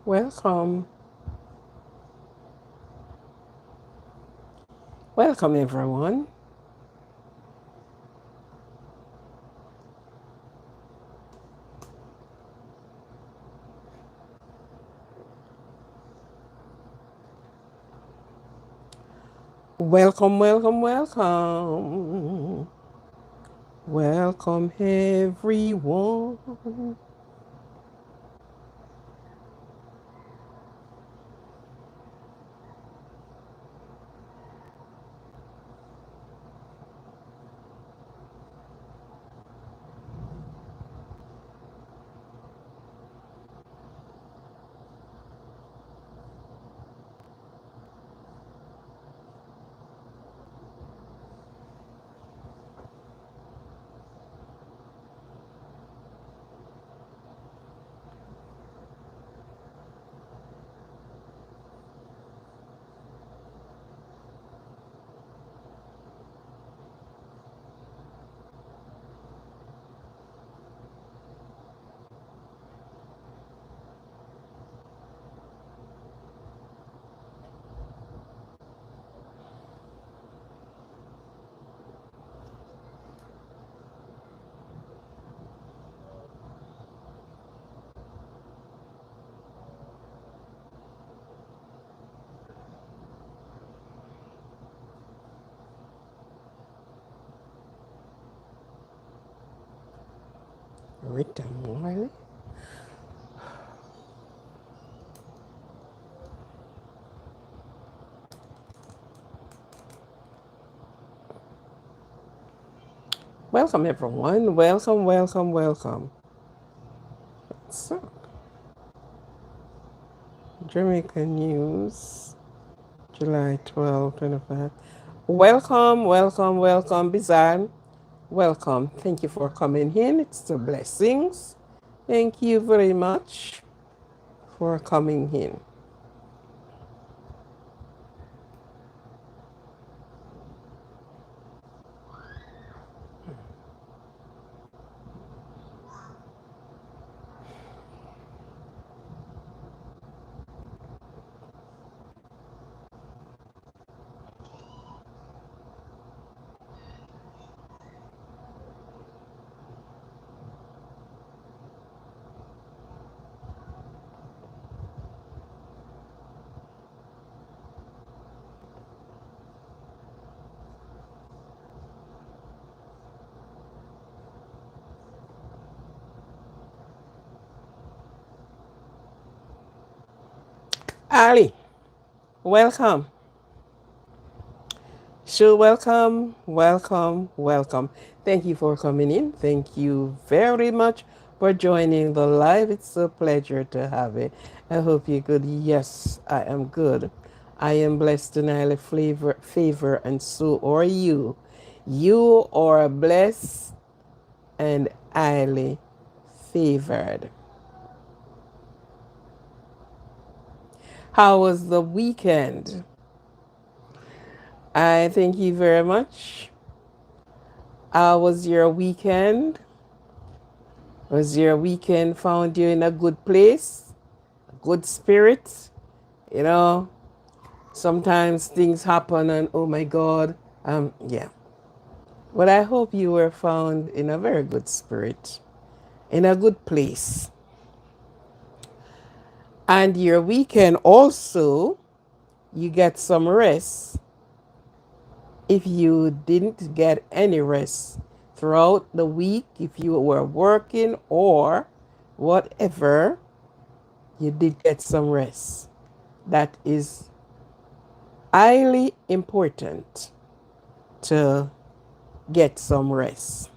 Welcome. Welcome, everyone. Welcome, welcome, welcome. Welcome, everyone. Rita Wiley. Welcome, everyone. Welcome, welcome, welcome. So, Jamaican News, July 12, 25. Welcome, welcome, welcome, Bizarre. Welcome. Thank you for coming in. It's the blessings. Thank you very much for coming in. Ali, welcome. So welcome, welcome, welcome. Thank you for coming in. Thank you very much for joining the live. It's a pleasure to have it. I hope you're good. Yes, I am good. I am blessed and highly favor, and so are you. You are blessed and highly favored. How was the weekend? I thank you very much. How was your weekend? Was your weekend found you in a good place, a good spirit? You know, sometimes things happen and oh my God, yeah. But I hope you were found in a very good spirit, in a good place. And your weekend also, you get some rest. If you didn't get any rest throughout the week, if you were working or whatever, you did get some rest. That is highly important to get some rest.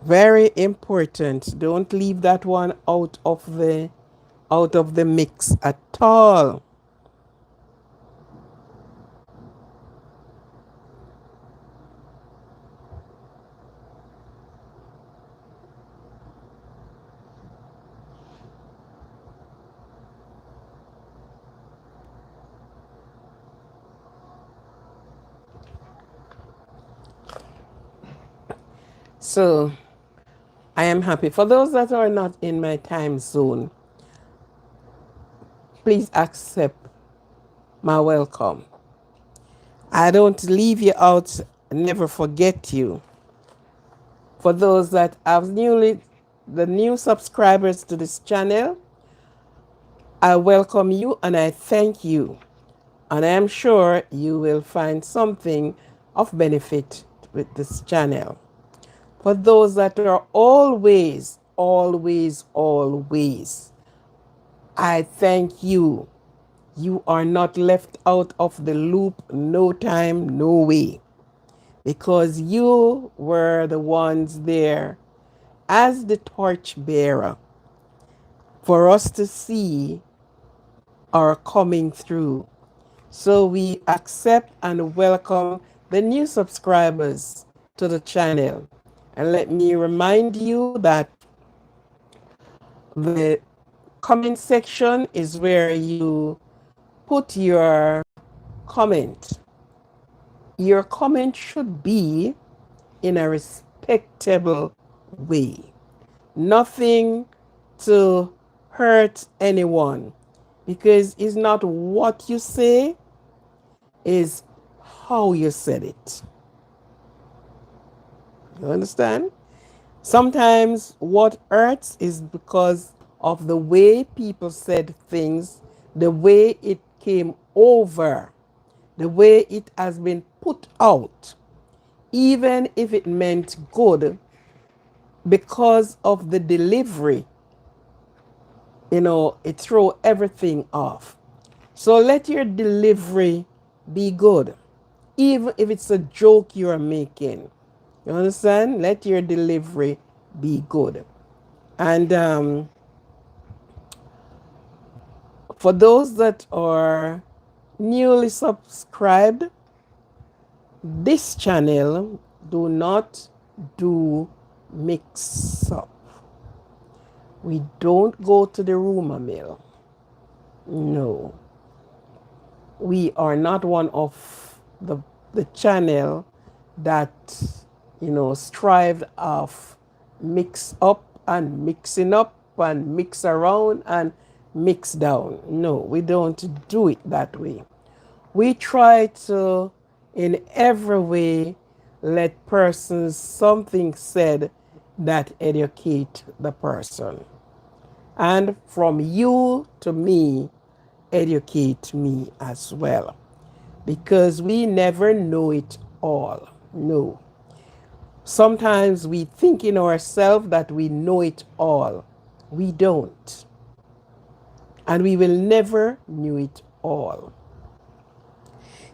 Very important. Don't leave that one out of the mix at all. So I am happy. For those that are not in my time zone, please accept my welcome. I don't leave you out, never forget you. For those that have the new subscribers to this channel, I welcome you and I thank you. And I am sure you will find something of benefit with this channel. For those that are always, always, always, I thank you. You are not left out of the loop, no time, no way. Because you were the ones there as the torch bearer for us to see our coming through. So we accept and welcome the new subscribers to the channel. And let me remind you that the comment section is where you put your comment. Your comment should be in a respectable way. Nothing to hurt anyone, because it's not what you say, is how you said it. You understand? Sometimes what hurts is because of the way people said things, the way it came over, the way it has been put out, even if it meant good, because of the delivery, it throw everything off. So let your delivery be good, even if it's a joke you are making. You understand? Let your delivery be good. And for those that are newly subscribed, this channel do not do mix up. We don't go to the rumor mill. No. We are not one of the channel that, strive of mix up and mixing up and mix around and mix down. No, we don't do it that way. We try to, in every way, let persons something said that educate the person. And from you to me, educate me as well. Because we never know it all. No. Sometimes we think in ourselves that we know it all. We don't. And we will never know it all.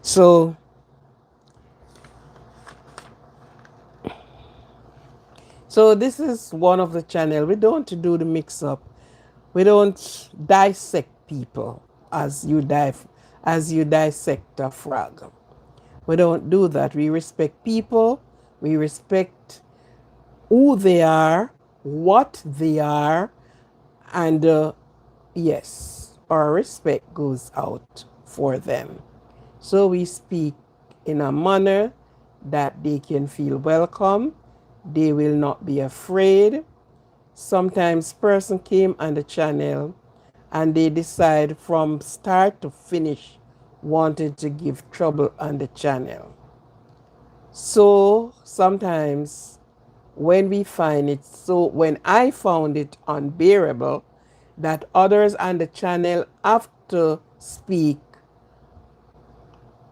So this is one of the channel. We don't do the mix up. We don't dissect people as you dissect a frog. We don't do that. We respect people. We respect who they are, what they are, and yes, our respect goes out for them. So we speak in a manner that they can feel welcome. They will not be afraid. Sometimes person came on the channel and they decide from start to finish wanted to give trouble on the channel. So sometimes when I found it unbearable that others on the channel have to speak,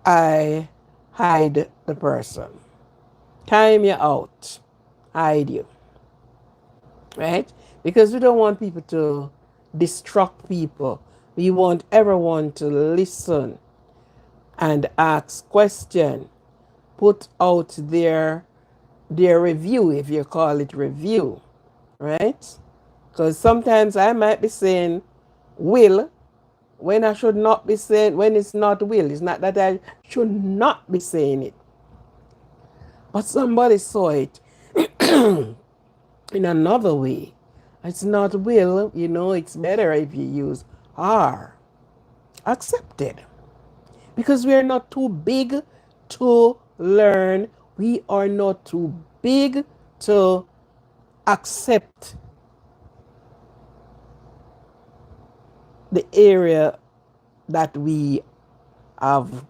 I hide the person. Time you out. Hide you. Right? Because we don't want people to distract people. We want everyone to listen and ask questions, put out their review, if you call it review, right? Because sometimes I might be saying will when I should not be saying, when it's not will. It's not that I should not be saying it. But somebody saw it in another way. It's not will, it's better if you use are. Accepted. Because we are not too big to learn. We are not too big to accept the area that we have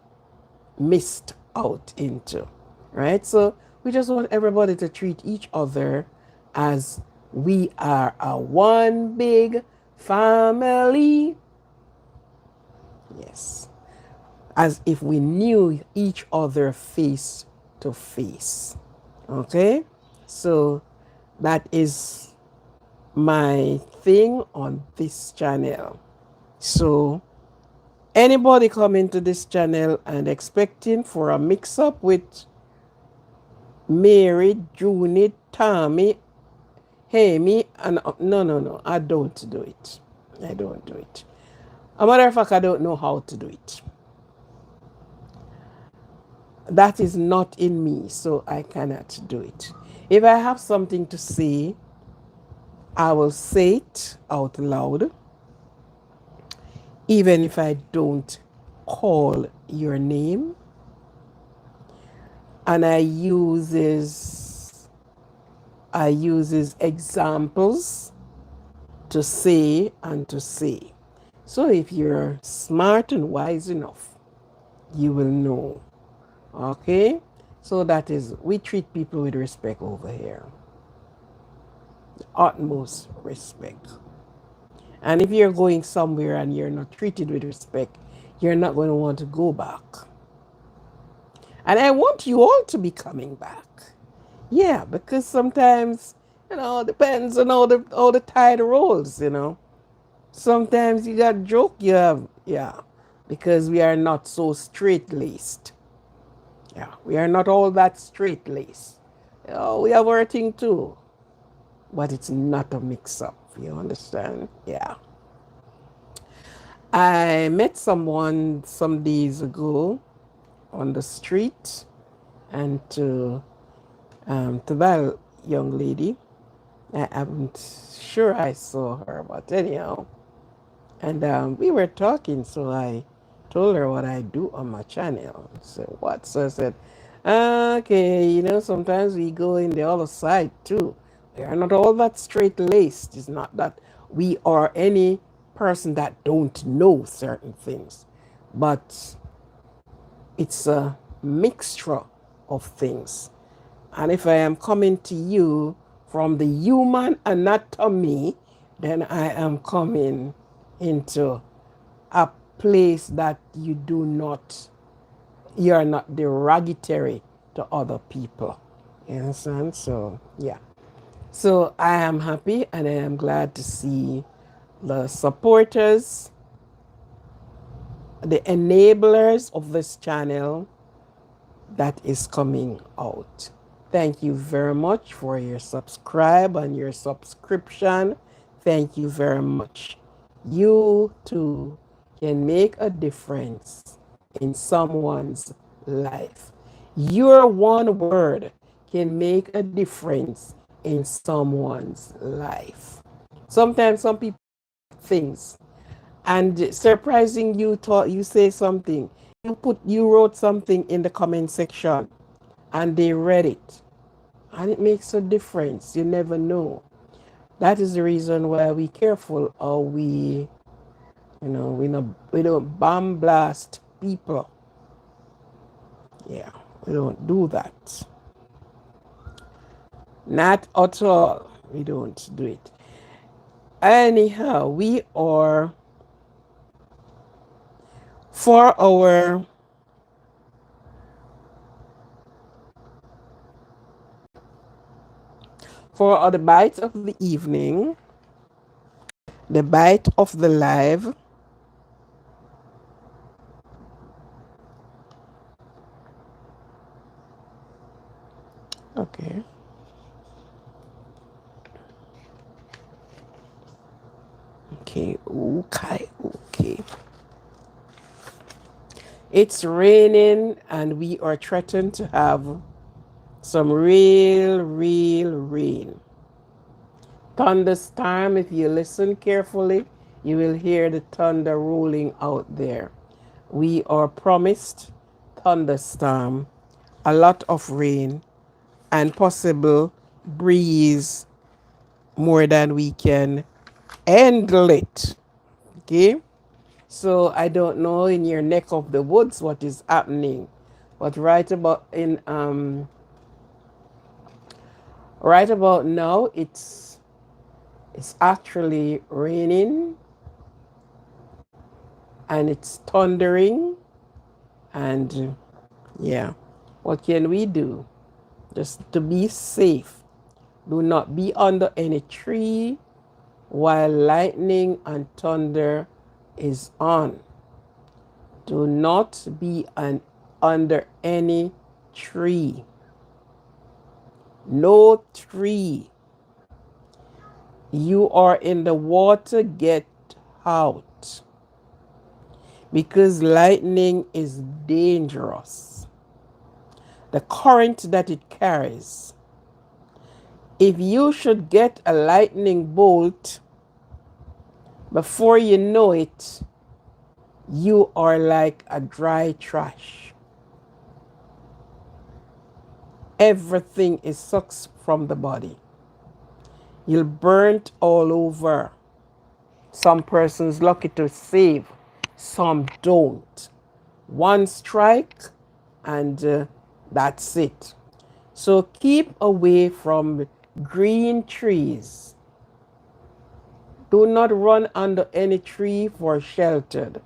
missed out into, right? So we just want everybody to treat each other as we are a one big family. Yes. As if we knew each other face to face. Okay? So that is my thing on this channel. So anybody coming to this channel and expecting for a mix up with Mary, Junie, Tommy, Amy, and no, I don't do it. I don't do it. As a matter of fact, I don't know how to do it. That is not in me, so I cannot do it. If I have something to say, I will say it out loud, even if I don't call your name. And I uses examples to say and to say. So if you're smart and wise enough, you will know. Okay? So that is, we treat people with respect over here. The utmost respect. And if you're going somewhere and you're not treated with respect, you're not going to want to go back. And I want you all to be coming back. Yeah, because sometimes, depends on how the tide rolls, Sometimes you got joke, you have, yeah, because we are not so straight-laced. Yeah, we are not all that straight-laced. We have our thing too, but it's not a mix-up, you understand? Yeah. I met someone some days ago on the street, and to that young lady, I am sure I saw her, but anyhow, and we were talking, so I told her what I do on my channel. So what? So I said, okay, sometimes we go in the other side too. We are not all that straight-laced. It's not that we are any person that don't know certain things, but it's a mixture of things. And if I am coming to you from the human anatomy, then I am coming into a place that you are not derogatory to other people. You understand? So, yeah. So I am happy and I am glad to see the supporters, the enablers of this channel that is coming out. Thank you very much for your subscribe and your subscription. Thank you very much. You too can make a difference in someone's life. Your one word can make a difference in someone's life. Sometimes some people things and surprising you thought you say something. You wrote something in the comment section and they read it. And it makes a difference. You never know. That is the reason why we careful or we don't bomb blast people. Yeah, we don't do that. Not at all. We don't do it. Anyhow, we are for the bite of the evening, the bite of the live. Okay. Okay. It's raining and we are threatened to have some real rain. Thunderstorm, if you listen carefully, you will hear the thunder rolling out there. We are promised thunderstorm, a lot of rain, and possible breeze more than we can handle it. Okay? So I don't know in your neck of the woods what is happening, but right about now it's actually raining and it's thundering and yeah. What can we do? Just to be safe. Do not be under any tree while lightning and thunder is on. Do not be under any tree. No tree. You are in the water, get out. Because lightning is dangerous. The current that it carries. If you should get a lightning bolt, before you know it, you are like a dry trash. Everything is sucked from the body. You'll burnt all over. Some persons lucky to save, some don't. One strike and that's it. So keep away from green trees. Do not run under any tree for sheltered.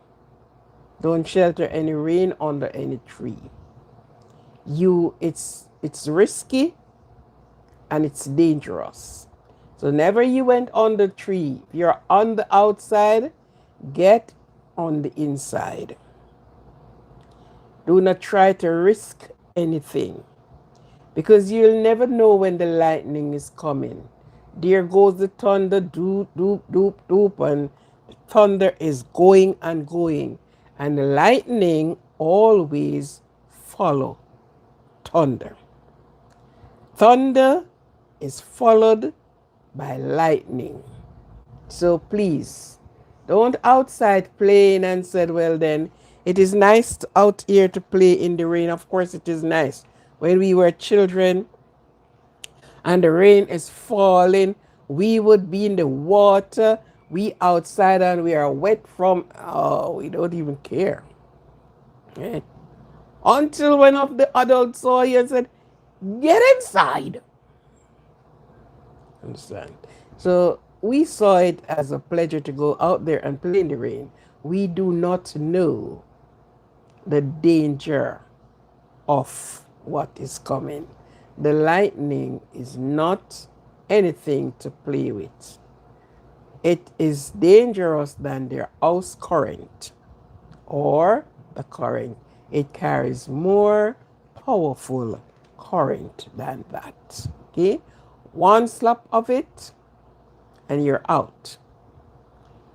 Don't shelter any rain under any tree. It's risky and it's dangerous. So never you went on the tree. If you're on the outside, get on the inside. Do not try to risk anything because you'll never know when the lightning is coming. There goes the thunder, doop, doop, doop, doop, and the thunder is going and going. And the lightning always follow thunder. Thunder is followed by lightning. So please, don't outside playing and said, well then, it is nice out here to play in the rain. Of course it is nice. When we were children and the rain is falling, we would be in the water. We outside and we are wet from, we don't even care. Right? Until one of the adults saw you and said, get inside. Understand? So we saw it as a pleasure to go out there and play in the rain. We do not know the danger of what is coming. The lightning is not anything to play with. It is dangerous than the house current or the current. It carries more powerful current than that. Okay? One slap of it and you're out.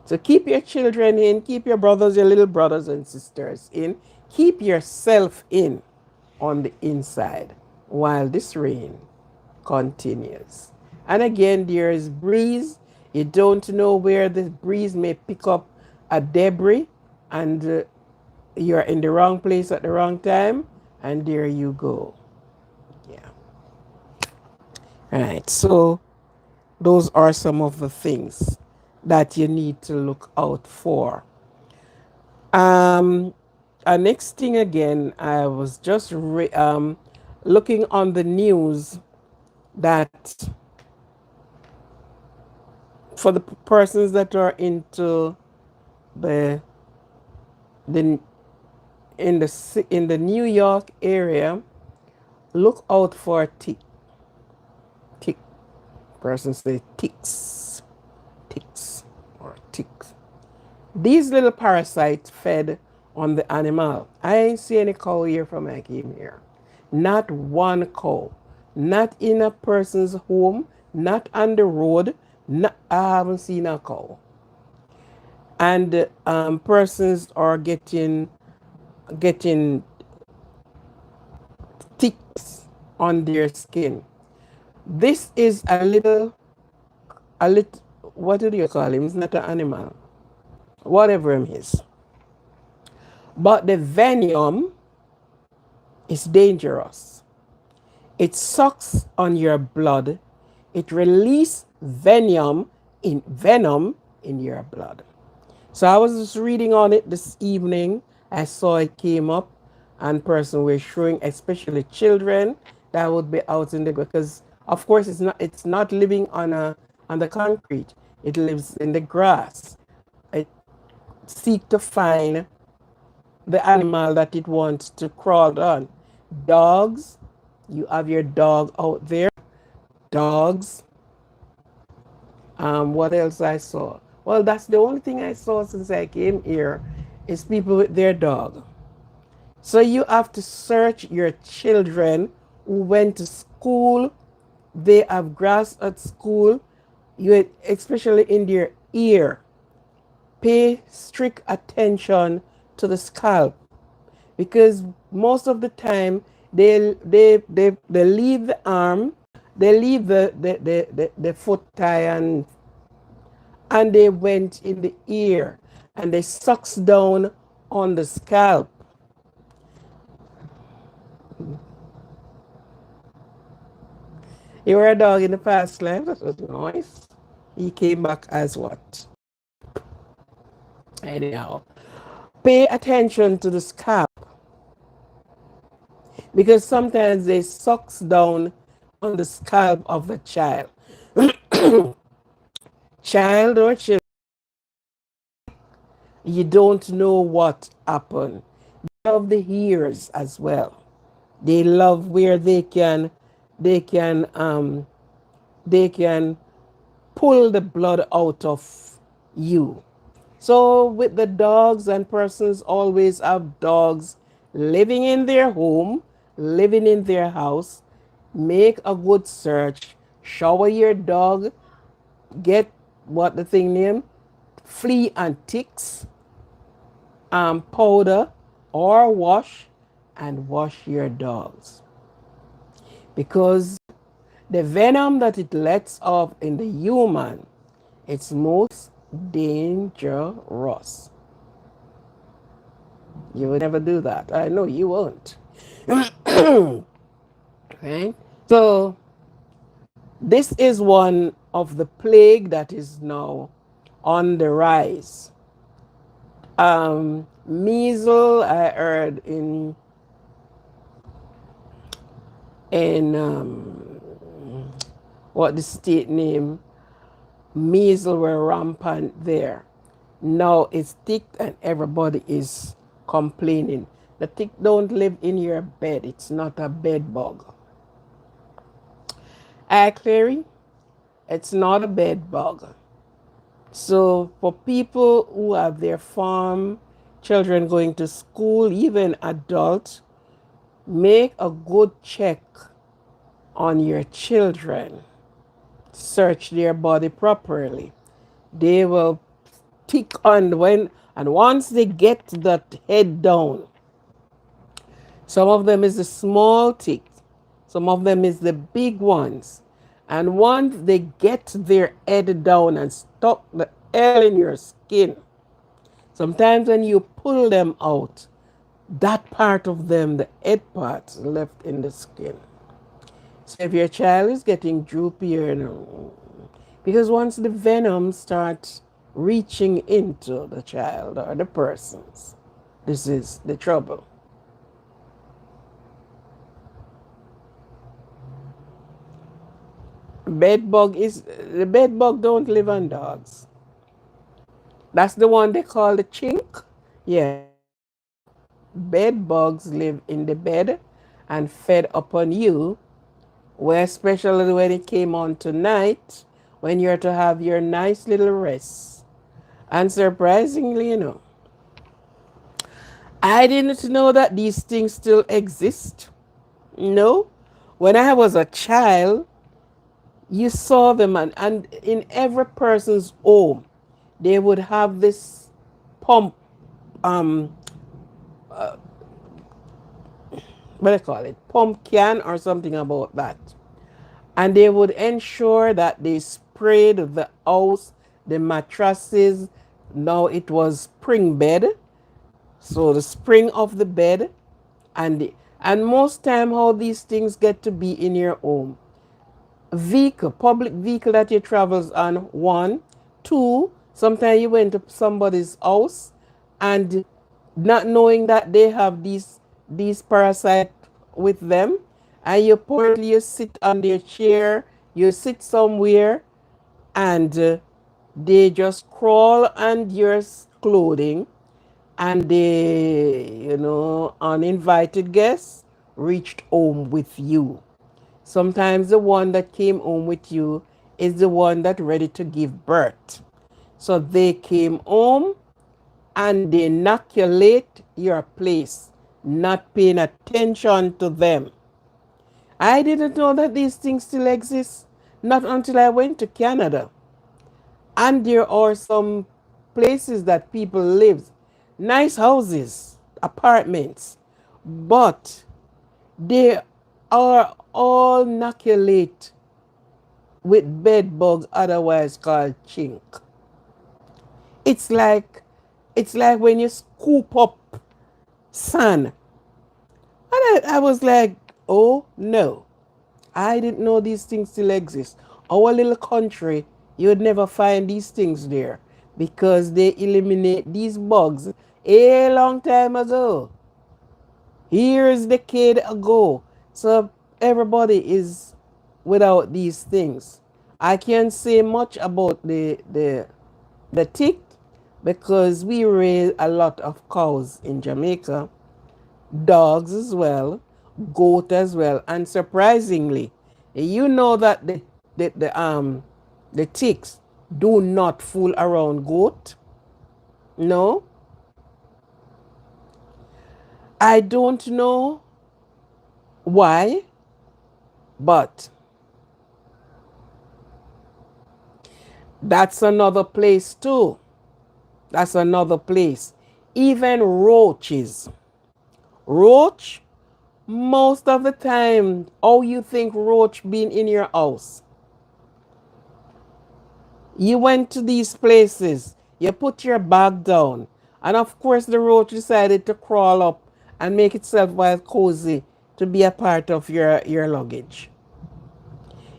So keep your children in, keep your brothers, your little brothers and sisters in, keep yourself in on the inside while this rain continues. And again, there is breeze. You don't know where the breeze may pick up a debris and you're in the wrong place at the wrong time and there you go. Yeah. All right. So those are some of the things that you need to look out for. Next thing again, I was just looking on the news that for the persons that are into the in the New York area, look out for tick. Persons say ticks or ticks. These little parasites fed on the animal. I ain't see any cow here from I came here. Not one cow. Not in a person's home. Not on the road. I haven't seen a cow. And persons are getting ticks on their skin. This is a little, what do you call him? It's not an animal. Whatever him is. But the venom is dangerous. It sucks on your blood. It releases venom in your blood. So I was just reading on it this evening. I saw it came up, and person were showing, especially children that would be out in the, because of course it's not living on the concrete. It lives in the grass. It seek to find the animal that it wants to crawl on. Dogs, you have your dog out there. Dogs. What else I saw? Well, that's the only thing I saw since I came here is people with their dog. So you have to search your children who went to school. They have grass at school. You especially in their ear. Pay strict attention to the scalp because most of the time they leave the arm, they leave the foot tie and they went in the ear and they sucks down on the scalp. You were a dog in the past life. That was nice. He came back as what? Anyhow, pay attention to the scalp because sometimes they sucks down on the scalp of the child. Child or child, you don't know what happened. They love the ears as well. They love where they can they can pull the blood out of you. So with the dogs, and persons always have dogs living in their home, living in their house. Make a good search. Shower your dog. Get what the thing name, flea and ticks powder or wash, and wash your dogs because the venom that it lets off in the human, it's most dangerous. You would never do that. I know you won't. Right? So this is one of the plague that is now on the rise. Measles, I heard in what the state name, measles were rampant there. Now it's tick and everybody is complaining. The tick don't live in your bed. It's not a bed bug. Actually, it's not a bed bug. So for people who have their farm, children going to school, even adults, make a good check on your children. Search their body properly. They will tick on when, and once they get that head down, some of them is the small tick, some of them is the big ones. And once they get their head down and stop the air in your skin, sometimes when you pull them out, that part of them, the head part, left in the skin. So if your child is getting droopier, because once the venom starts reaching into the child or the persons, this is the trouble. The bed bug don't live on dogs. That's the one they call the chink. Yeah. Bed bugs live in the bed and fed upon you, where especially when it came on tonight, when you're to have your nice little rest. And surprisingly, I didn't know that these things still exist. No. When I was a child, you saw them, and in every person's home, they would have this pump, what do they call it? Pump can or something about that. And they would ensure that they sprayed the house, the mattresses. Now it was spring bed. So the spring of the bed and most time how these things get to be in your home. vehicle, public vehicle that you travels on, one. Two, sometimes you went to somebody's house and not knowing that they have these parasite with them, and you apparently you sit on their chair, you sit somewhere, and they just crawl on your clothing, and they, uninvited guests reached home with you. Sometimes the one that came home with you is the one that ready to give birth. So they came home and they inoculate your place, not paying attention to them. I didn't know that these things still exist, not until I went to Canada. And there are some places that people live, nice houses, apartments, but they are all inoculate with bed bugs, otherwise called chink. It's like it's like when you scoop up sand. And I was like, oh no, I didn't know these things still exist. Our little country, you would never find these things there because they eliminate these bugs a long time ago. Years, decade ago. So everybody is without these things. I can't say much about the tick because we raise a lot of cows in Jamaica, dogs as well, goat as well, and surprisingly, you know that the ticks do not fool around goat. No, I don't know why, but that's another place too. That's another place. Even roaches. Roach, most of the time, how you think roach been in your house? You went to these places, you put your bag down, and of course the roach decided to crawl up and make itself well cozy to be a part of your luggage.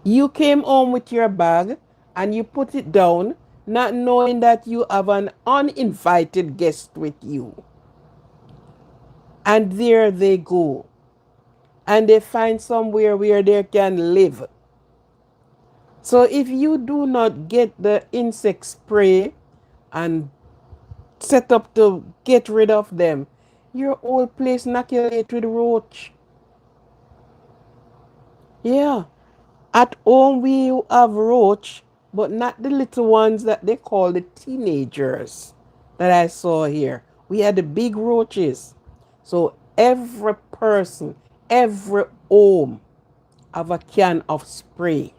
You came home with your bag and you put it down, not knowing that you have an uninvited guest with you. And there they go. And they find somewhere where they can live. So if you do not get the insect spray and set up to get rid of them, your whole place inoculate with roach. Yeah. At home we have roach, but not the little ones that they call the teenagers that I saw here. We had the big roaches. So every person, every home have a can of spray.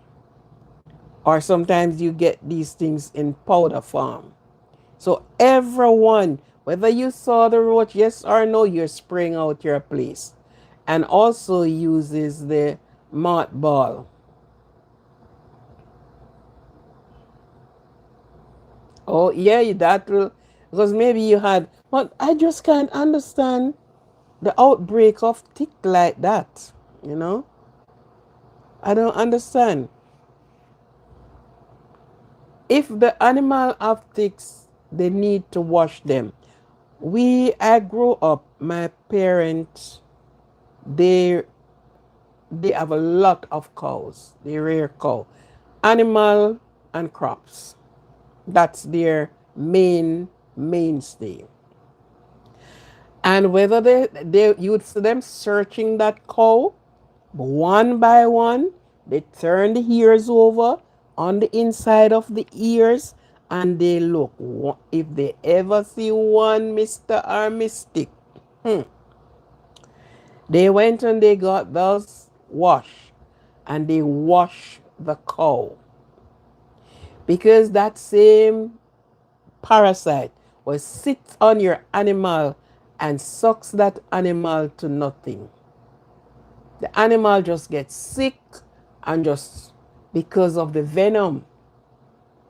Or sometimes you get these things in powder form. So everyone, whether you saw the roach, yes or no, you're spraying out your place. And also uses the mothball. Oh yeah, that will, because maybe you had, but I just can't understand the outbreak of tick like that. You know, I don't understand. If the animal have ticks, they need to wash them. I grew up, my parents, they they have a lot of cows. They rear cow, animal and crops. That's their mainstay. And whether they you would see them searching that cow one by one, they turn the ears over on the inside of the ears and they look. If they ever see one Mr. or Mystic, they went and they got those wash and they wash the cow. Because that same parasite will sit on your animal and sucks that animal to nothing. The animal just gets sick and just because of the venom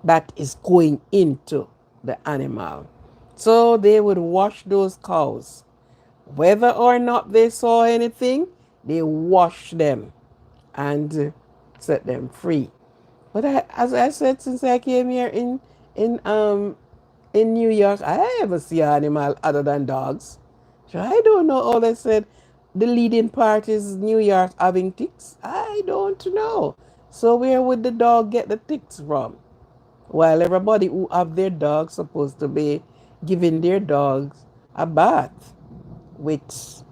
that is going into the animal. So they would wash those cows. Whether or not they saw anything, they wash them. And set them free. But as I said, since I came here in um in New York, I never see an animal other than dogs. So I don't know how they said the leading part is New York having ticks. I don't know. So where would the dog get the ticks from? While everybody who have their dogs supposed to be giving their dogs a bath with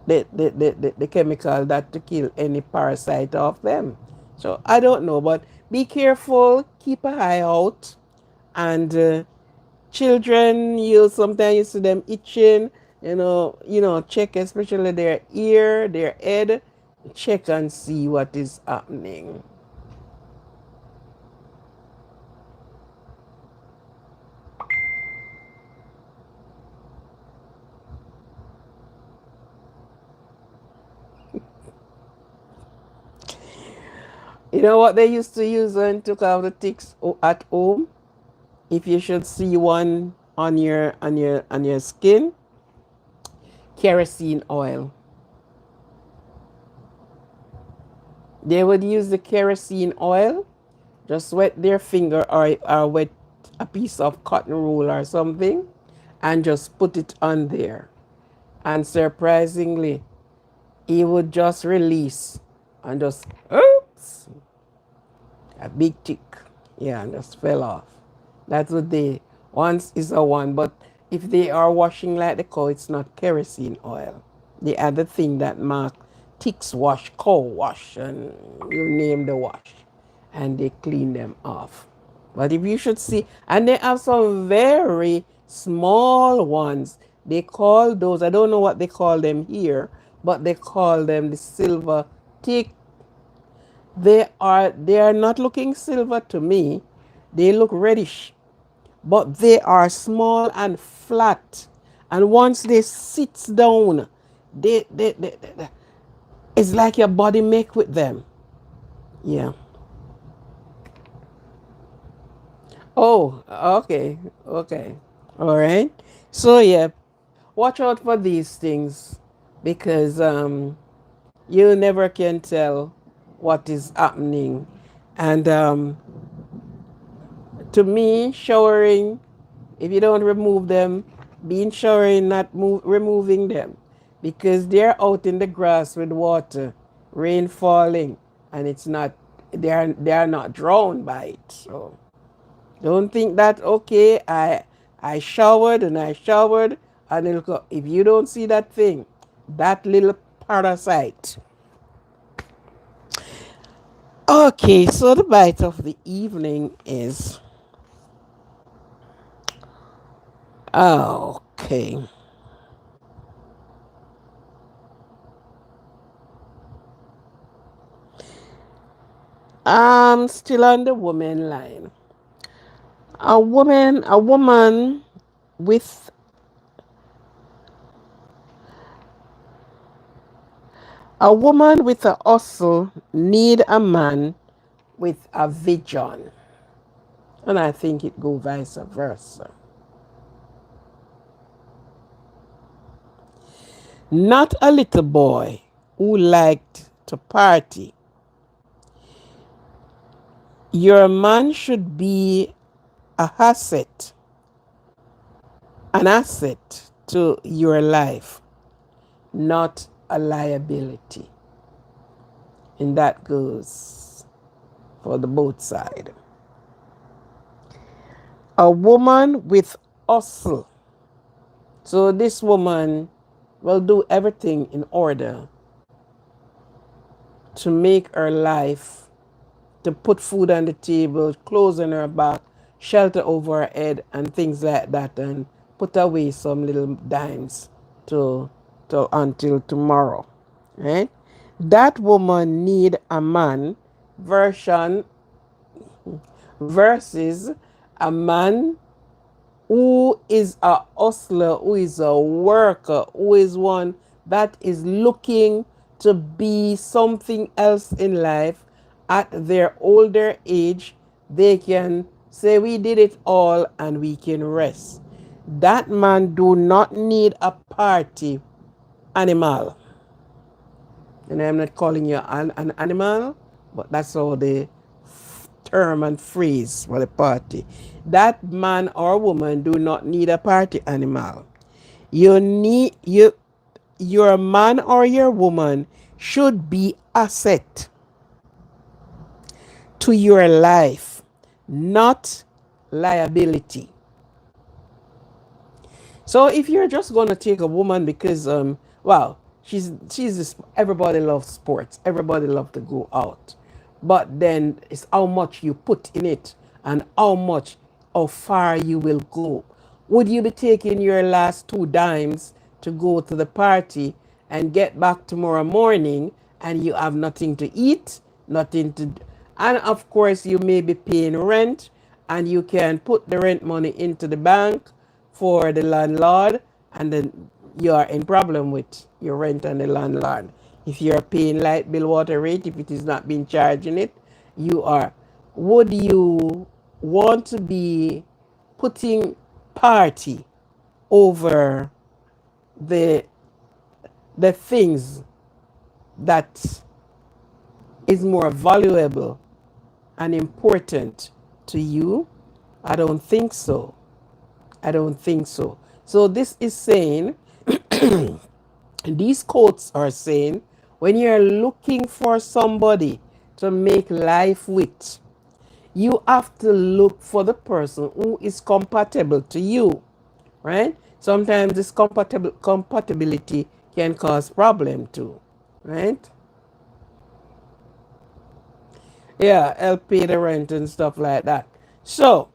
the chemical that to kill any parasite off them. So I don't know, but be careful, keep a eye out, and children, you sometimes you see them itching, check especially their ear, their head, check and see what is happening. You know what they used to use when took out the ticks at home? If you should see one on your skin, kerosene oil. They would use the kerosene oil, just wet their finger or wet a piece of cotton roll or something, and just put it on there. And surprisingly, he would just release and just, oops, a big tick. Yeah, and just fell off. That's what they, once is a one, but if they are washing like the cow, it's not kerosene oil. The other thing that mark ticks wash, cow wash, and you name the wash, and they clean them off. But if you should see, and they have some very small ones. They call those, I don't know what they call them here, but they call them the silver tick. They are not looking silver to me. They look reddish, but they are small and flat. And once they sit down, they it's like your body make with them. Yeah. Oh, okay. Okay. All right. So yeah, watch out for these things because you never can tell what is happening. And to me, showering, if you don't remove them, being showering, not removing them, because they're out in the grass with water, rain falling, and it's not, they are not drowned by it. So don't think that okay, I showered and I showered, and it'll go. If you don't see that thing, that little parasite. Okay, so the bite of the evening is okay. I'm still on the woman line. A woman with a woman with a hustle need a man with a vision. And I think it go vice versa. Not a little boy who liked to party. Your man should be a asset, an asset to your life, not a liability. And that goes for the both side. A woman with hustle. So this woman will do everything in order to make her life, to put food on the table, clothes on her back, shelter over her head, and things like that, and put away some little dimes to, to until tomorrow. Right? That woman need a man version versus a man who is a hustler, who is a worker, who is one that is looking to be something else in life at their older age. They can say, we did it all and we can rest. That man do not need a party animal. And I'm not calling you an animal, but that's how the term and phrase for the party. That man or woman do not need a party animal. You need your man or your woman should be asset to your life, not liability. So if you're just gonna take a woman because well, she's this, everybody loves sports, everybody loves to go out, but then it's how much you put in it and how far you will go. Would you be taking your last two dimes to go to the party and get back tomorrow morning and you have nothing to eat, nothing to, and of course you may be paying rent and you can put the rent money into the bank for the landlord, and then you are in problem with your rent and the landlord. If you're paying light bill, water rate, if it is not being charged in it, you are. Would you want to be putting party over the the things that is more valuable and important to you? I don't think so. I don't think so. So this is saying, these quotes are saying, when you're looking for somebody to make life with, you have to look for the person who is compatible to you, right? Sometimes this compatibility can cause problem too, right? Yeah, help pay the rent and stuff like that. So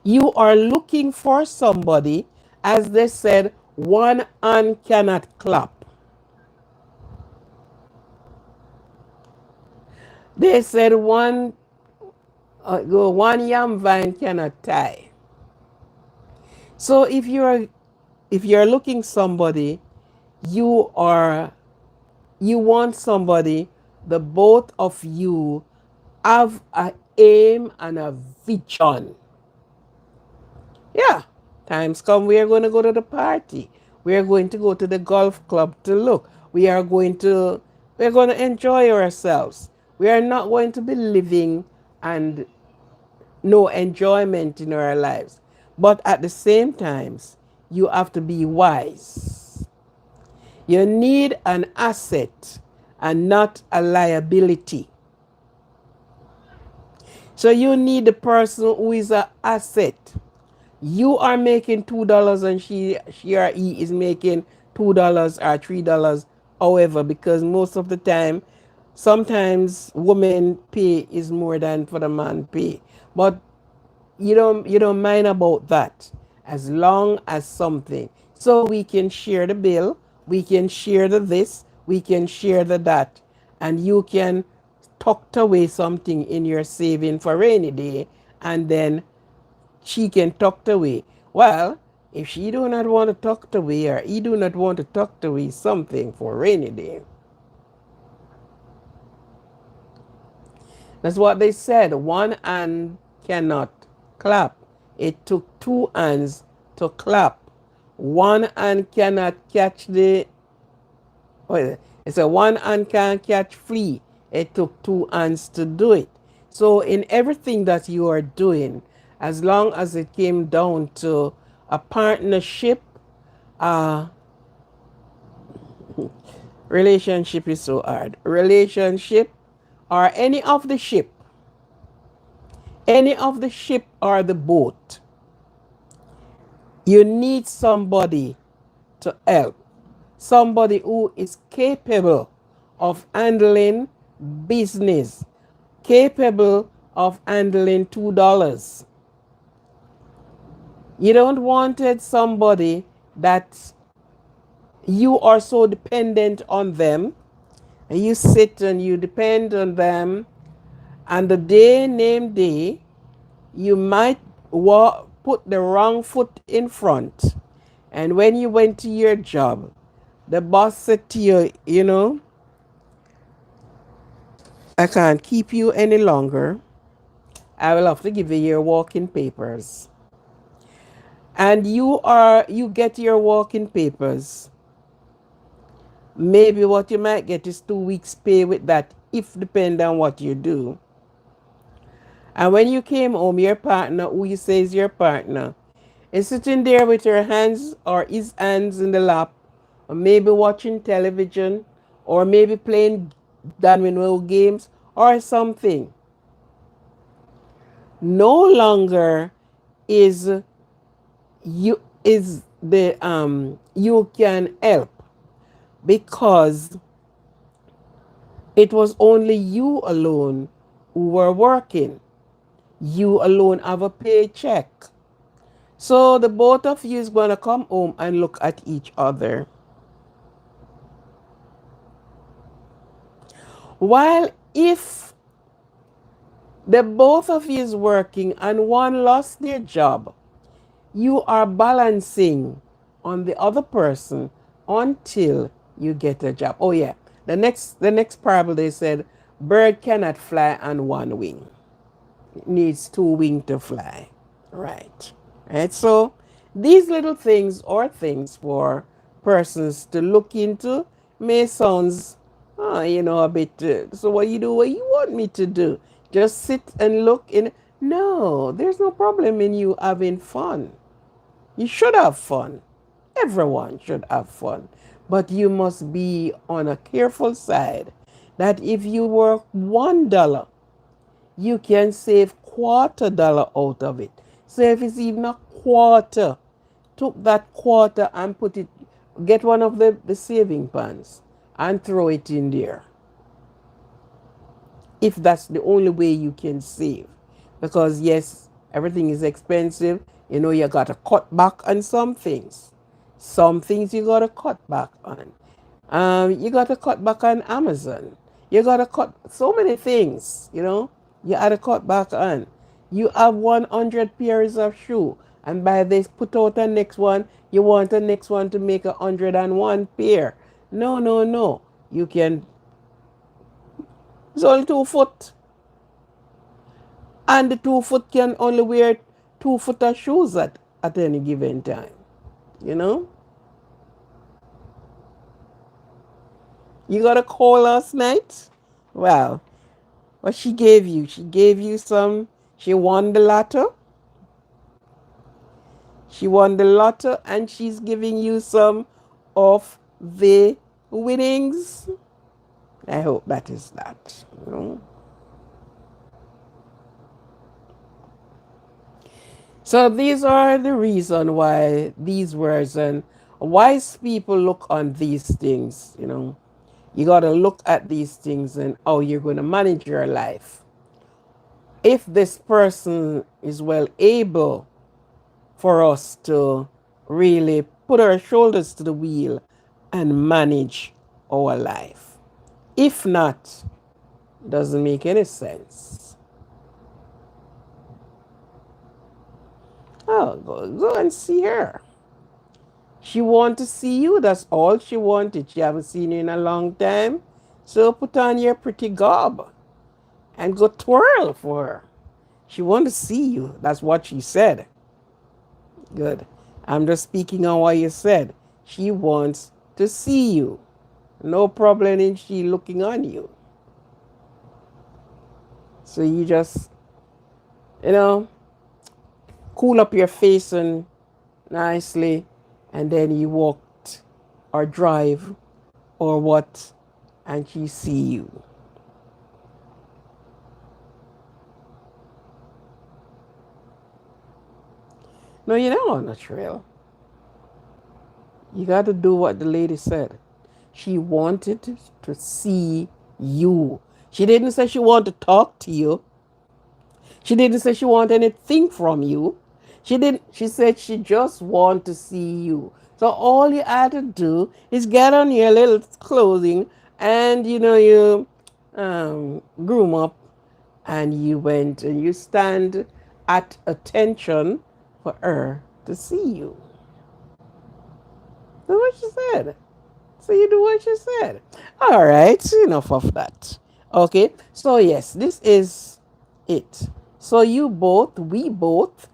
you are looking for somebody, as they said, one hand cannot clap. They said one yam vine cannot tie. So if you're looking somebody, you are you want somebody, the both of you have a aim and a vision. Yeah, times come, we are going to go to the party. We are going to go to the golf club to look. We're going to enjoy ourselves. We are not going to be living and no enjoyment in our lives. But at the same times, you have to be wise. You need an asset and not a liability. So you need the person who is an asset. You are making $2 and she or he is making $2 or $3, however, because most of the time, sometimes women pay is more than for the man pay. But you don't mind about that, as long as something. So we can share the bill, we can share the this, we can share the that, and you can tucked away something in your saving for rainy day, and then she can tucked away. Well, if she do not want to tucked away or he do not want to tucked away something for rainy day, that's what they said. One hand cannot clap. It took two hands to clap. One hand cannot catch the. Well, it's a one hand can't catch flea. It took two hands to do it. So in everything that you are doing, as long as it came down to a partnership, uh, relationship is so hard. Relationship or any of the ship or the boat, you need somebody to help. Somebody who is capable of handling business, capable of handling $2. You don't want somebody that you are so dependent on them, and you sit and you depend on them, and the day named day, you might put the wrong foot in front. And when you went to your job, the boss said to you, I can't keep you any longer. I will have to give you your walking papers. And you get your walking papers. Maybe what you might get is 2 weeks pay with that, if depend on what you do. And when you came home, your partner, who you say is your partner, is sitting there with her hands or his hands in the lap, or maybe watching television, or maybe playing domino games or something. No longer is you can help, because it was only you alone who were working. You alone have a paycheck. So the both of you is going to come home and look at each other. While if the both of you is working and one lost their job, you are balancing on the other person until you get a job. Oh yeah. The next parable they said, bird cannot fly on one wing. It needs two wings to fly. Right. Right. So these little things or things for persons to look into may sounds, a bit. So what you do? What you want me to do? Just sit and look in? No, there's no problem in you having fun. You should have fun. Everyone should have fun. But you must be on a careful side that if you work $1, you can save $1/4 out of it. So if it's even a quarter, took that quarter and put it, get one of the saving pans and throw it in there. If that's the only way you can save. Because yes, everything is expensive. You got to cut back on some things. Some things you got to cut back on. You got to cut back on Amazon. You got to cut so many things, you got to cut back on. You have 100 pairs of shoe, and by this put out the next one, you want the next one to make 101 pair. No, no, no. You can, it's only 2 foot. And the 2 foot can only wear 2 foot of shoes at any given time. You know? You got a call last night? Well, what she gave you? She gave you some, she won the lotto. She won the lotto and she's giving you some of the winnings. I hope that is that. So these are the reason why these words, and wise people look on these things, You got to look at these things and how you're going to manage your life. If this person is well able for us to really put our shoulders to the wheel and manage our life. If not, it doesn't make any sense. Oh, go and see her. She want to see you. That's all she wanted. She haven't seen you in a long time. So put on your pretty garb and go twirl for her. She want to see you. That's what she said. Good. I'm just speaking on what you said. She wants to see you. No problem in she looking on you. So you just, cool up your face and nicely, and then you walked or drive or what, and she see you. No, you don't on a trail. You got to do what the lady said. She wanted to see you. She didn't say she wanted to talk to you. She didn't say she wanted anything from you. She said she just want to see you. So all you had to do is get on your little clothing and you groom up and you went and you stand at attention for her to see you. That's what she said. So you do what she said. All right, enough of that. Okay, so yes, this is it. So we both,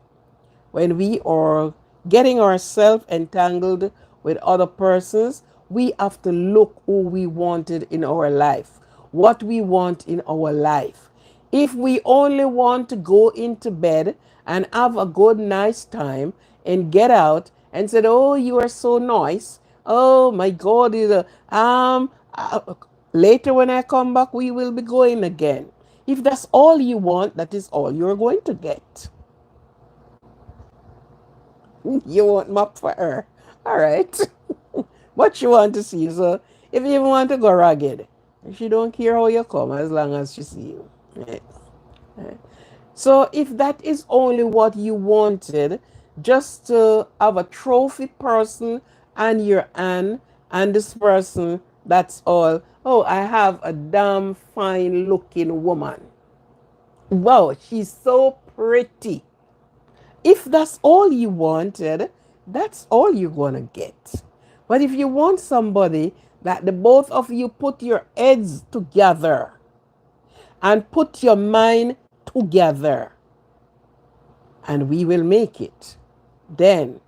when we are getting ourselves entangled with other persons, we have to look who we wanted in our life, what we want in our life. If we only want to go into bed and have a good, nice time and get out and said, "Oh, you are so nice. Oh my God, later when I come back, we will be going again." If that's all you want, that is all you're going to get. You want mop for her. All right. What you want to see. So if you even want to go ragged, she don't care how you come as long as she see you. Right? Right. So if that is only what you wanted, just to have a trophy person and your aunt and this person, that's all. Oh, I have a damn fine looking woman. Wow, she's so pretty. If that's all you wanted, that's all you're going to get. But if you want somebody that the both of you put your heads together and put your mind together, and we will make it, then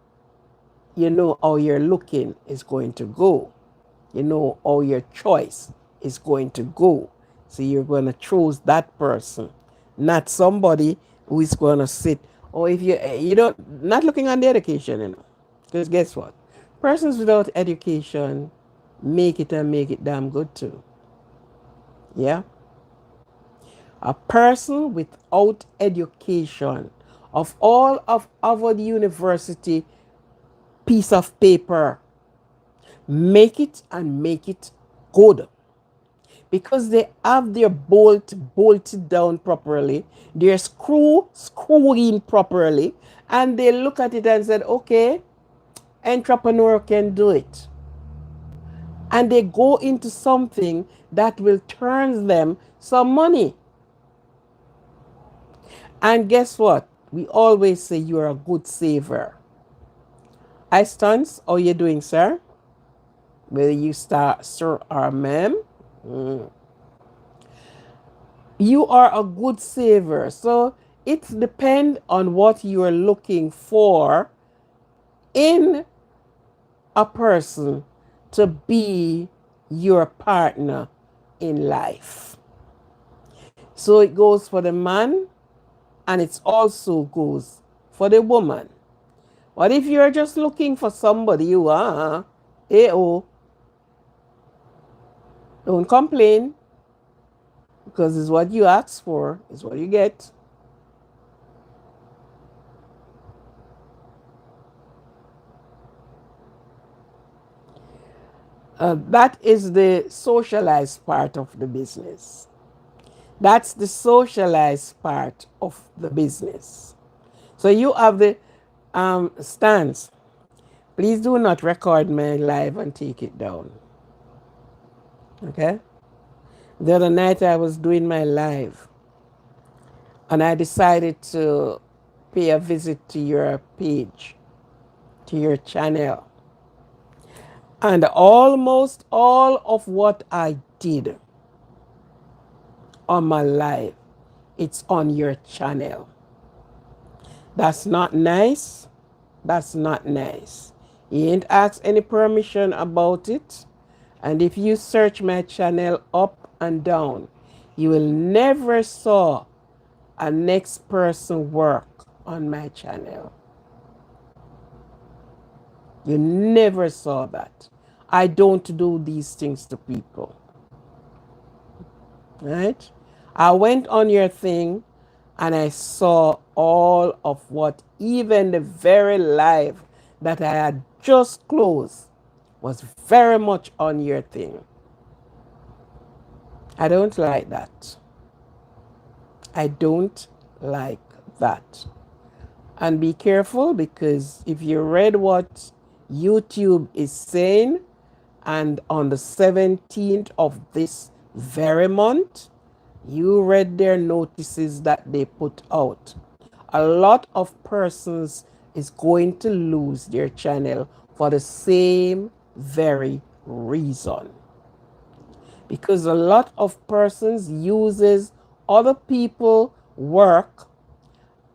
you know how your looking is going to go. You know how your choice is going to go. So you're going to choose that person, not somebody who is going to sit. Or if you don't, not looking on the education, because guess what? Persons without education make it and make it damn good too. Yeah? A person without education of all of Harvard University piece of paper make it and make it good because they have their bolt bolted down properly, their screwed in properly, and they look at it and said, okay, entrepreneur can do it. And they go into something that will turn them some money. And guess what? We always say you're a good saver. I stunts, how you doing, sir? Will you start, sir or ma'am? You are a good saver. So it depends on what you are looking for in a person to be your partner in life. So it goes for the man and it also goes for the woman. But if you're just looking for somebody you are, don't complain because it's what you ask for, is what you get. That is the socialized part of the business. That's the socialized part of the business. So you have the stance. Please do not record my live and take it down. Okay? The other night I was doing my live and I decided to pay a visit to your page, to your channel. And almost all of what I did on my live, it's on your channel. That's not nice. That's not nice. You ain't asked any permission about it. And if you search my channel up and down, you will never saw a next person work on my channel. You never saw that. I don't do these things to people. Right? I went on your thing and I saw all of what, even the very live that I had just closed, was very much on your thing. I don't like that. I don't like that. And be careful, because if you read what YouTube is saying, and on the 17th of this very month, you read their notices that they put out. A lot of persons is going to lose their channel for the same very reason. Because a lot of persons uses other people work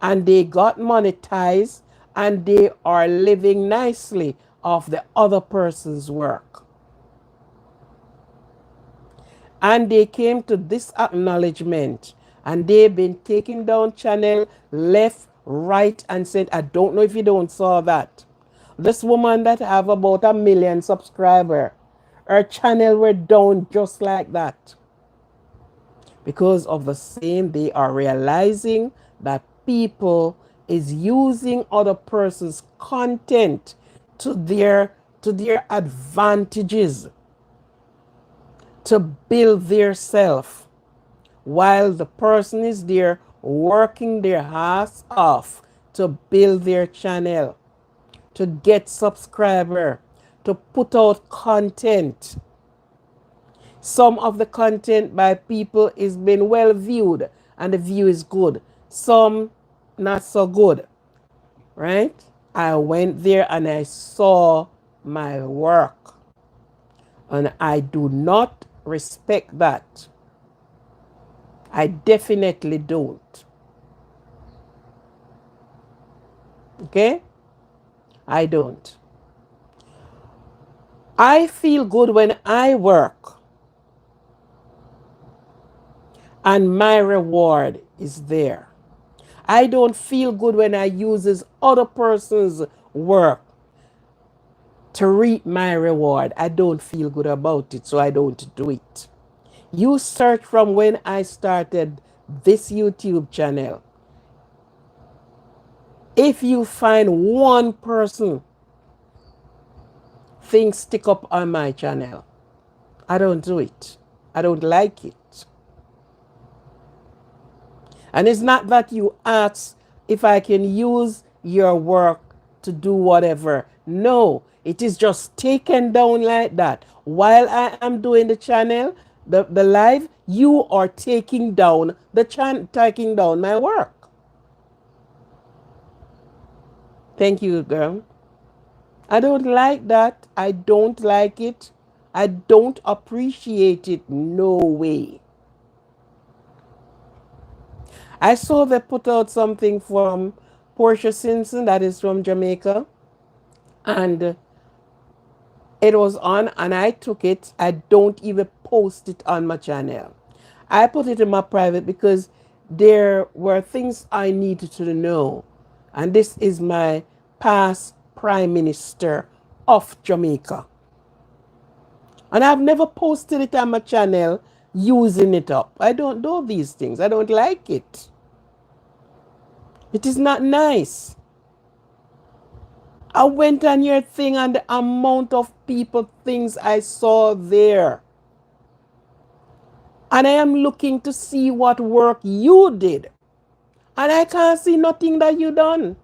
and they got monetized and they are living nicely off the other person's work. And they came to this acknowledgement, and they've been taking down channel left, right, and center. I don't know if you don't saw that. This woman that have about 1 million subscriber, her channel were down just like that. Because of the same, they are realizing that people is using other person's content to their advantages, to build their self, while the person is there working their ass off to build their channel, to get subscriber, to put out content. Some of the content by people is been well viewed and the view is good. Some not so good, right? I went there and I saw my work, and I do not respect that. I definitely don't. Okay? I don't. I feel good when I work and my reward is there. I don't feel good when I use other person's work to reap my reward. I don't feel good about it, so I don't do it. You search from when I started this YouTube channel. If you find one person, things stick up on my channel. I don't do it. I don't like it. And it's not that you ask if I can use your work to do whatever. No, it is just taken down like that. While I am doing the channel, the live, you are taking down taking down my work. Thank you, girl. I don't like that. I don't like it. I don't appreciate it. No way. I saw they put out something from Portia Simpson, that is from Jamaica, and it was on, and I took it. I don't even post it on my channel. I put it in my private because there were things I needed to know. And this is my past Prime Minister of Jamaica. And I've never posted it on my channel using it up. I don't do these things. I don't like it. It is not nice. I went on your thing and the amount of people, things I saw there. And I am looking to see what work you did. And I can't see nothing that you done.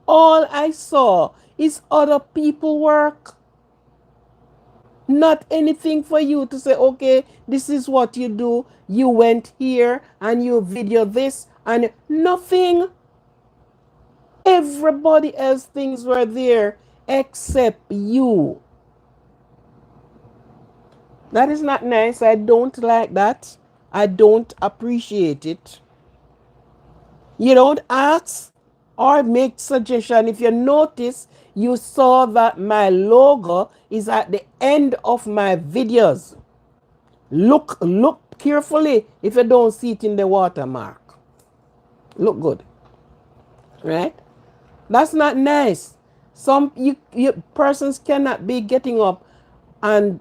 All I saw is other people work. Not anything for you to say, okay, this is what you do. You went here and you video this and nothing. Everybody else things were there except you. That is not nice. I don't like that. I don't appreciate it. You don't ask or make suggestion. If you notice, you saw that my logo is at the end of my videos. Look carefully if you don't see it in the watermark. Look good. Right? That's not nice. Some persons cannot be getting up and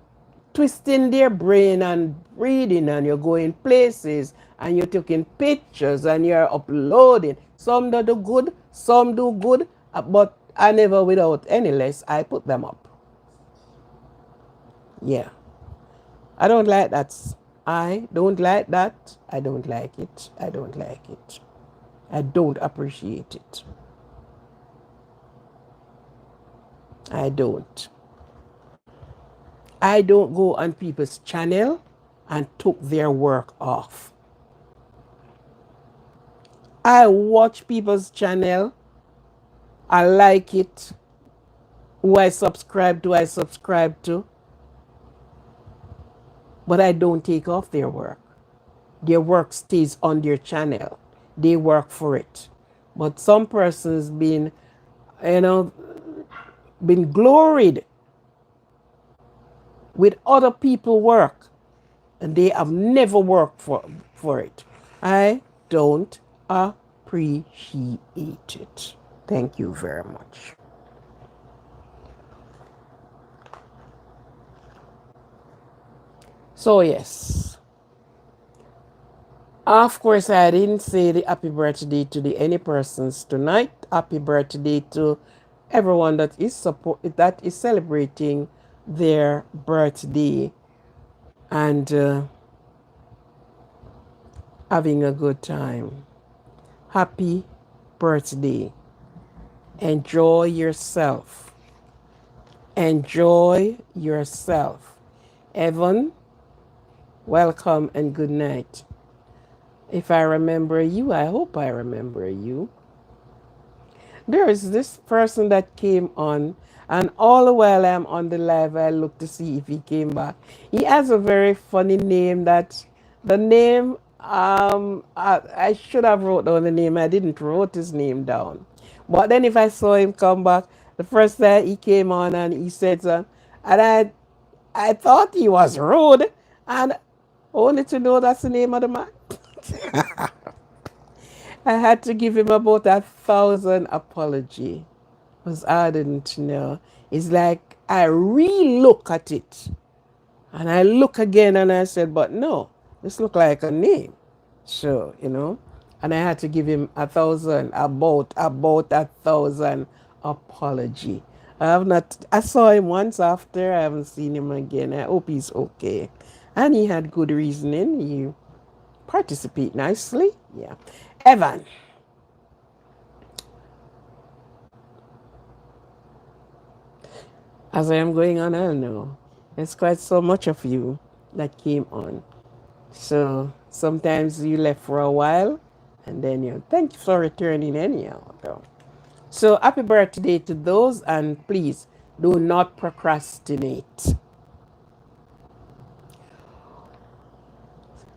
twisting their brain and reading, and you're going places and you're taking pictures and you're uploading. Some do good, some do good, but I never, without any less, I put them up. Yeah. I don't like that. I don't like that. I don't like it. I don't like it. I don't appreciate it. I don't. I don't go on people's channel and took their work off. I watch people's channel. I like it. Who I subscribe to. But I don't take off their work. Their work stays on their channel. They work for it. But some persons been gloried with other people's work. and they have never worked for it. I don't appreciate it. Thank you very much. So yes, of course, I didn't say the happy birthday to the any persons tonight. Happy birthday to everyone that is celebrating their birthday and having a good time. Happy birthday. Enjoy yourself. Enjoy yourself. Evan, welcome and good night. If I remember you, I hope I remember you. There is this person that came on, and all the while I'm on the live, I look to see if he came back. He has a very funny name that the name, I should have wrote down the name. I didn't wrote his name down. But then if I saw him come back, the first time he came on and he said, and I thought he was rude, and only to know that's the name of the man. I had to give him about 1,000 apology because I didn't know. It's like I re-look at it and I look again and I said, but no, this look like a name. So, and I had to give him 1,000, about 1,000 apology. I saw him once after, I haven't seen him again. I hope he's okay. And he had good reasoning. He participate nicely. Yeah. Evan. As I am going on, I don't know. There's quite so much of you that came on. So sometimes you left for a while and then thank you for returning anyhow. Though. So happy birthday to those, and please do not procrastinate.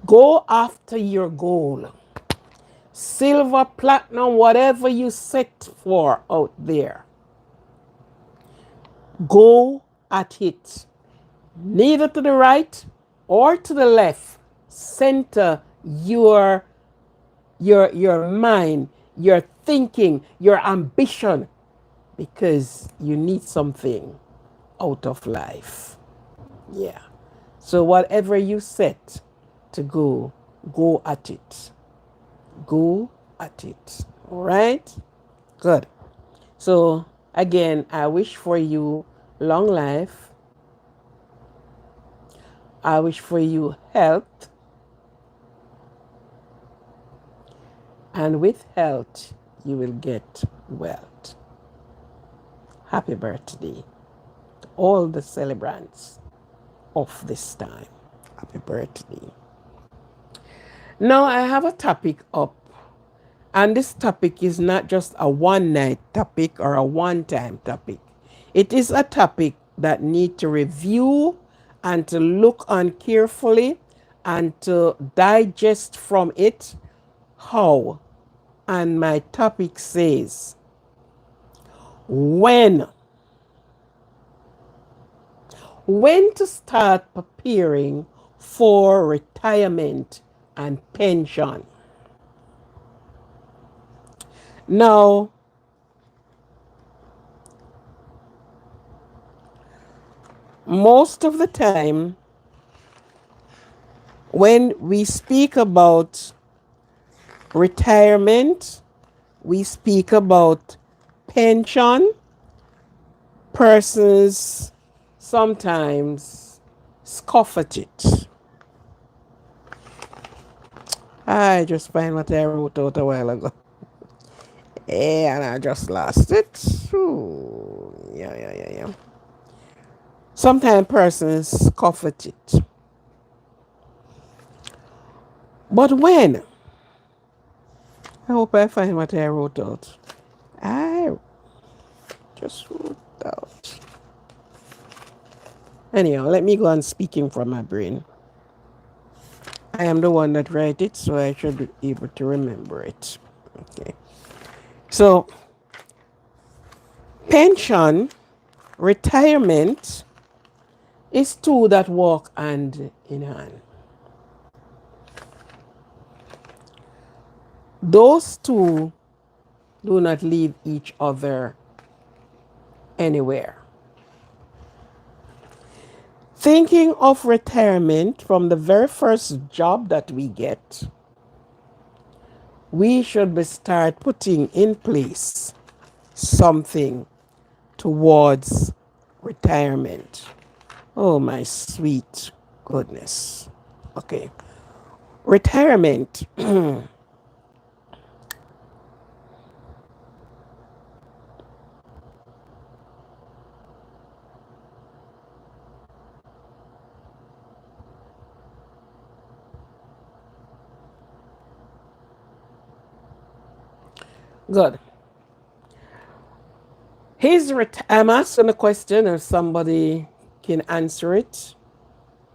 Go after your goal. Silver, platinum, whatever you set for out there. Go at it. Neither to the right or to the left. Center your mind, your thinking, your ambition, because you need something out of life. Yeah. So whatever you set to go at it. Go at it. All right? Good. So again, I wish for you long life. I wish for you health. And with health, you will get wealth. Happy birthday to all the celebrants of this time. Happy birthday. Now I have a topic up. And this topic is not just a one-night topic or a one-time topic. It is a topic that need to review and to look on carefully and to digest from it how. And my topic says, when to start preparing for retirement and pension. Now, most of the time, when we speak about retirement, we speak about pension, persons sometimes scoff at it. I just find what I wrote out a while ago. And I just lost it. Ooh, yeah. Sometimes persons scoff at it. But when? I hope I find what I wrote out. I just wrote out. Anyhow, let me go on speaking from my brain. I am the one that write it, so I should be able to remember it. Okay. So, pension, retirement is two that walk hand in hand. Those two do not leave each other anywhere. Thinking of retirement from the very first job that we get, we should start putting in place something towards retirement. Oh, my sweet goodness. Okay. Retirement. Good. I'm asking a question if somebody can answer it.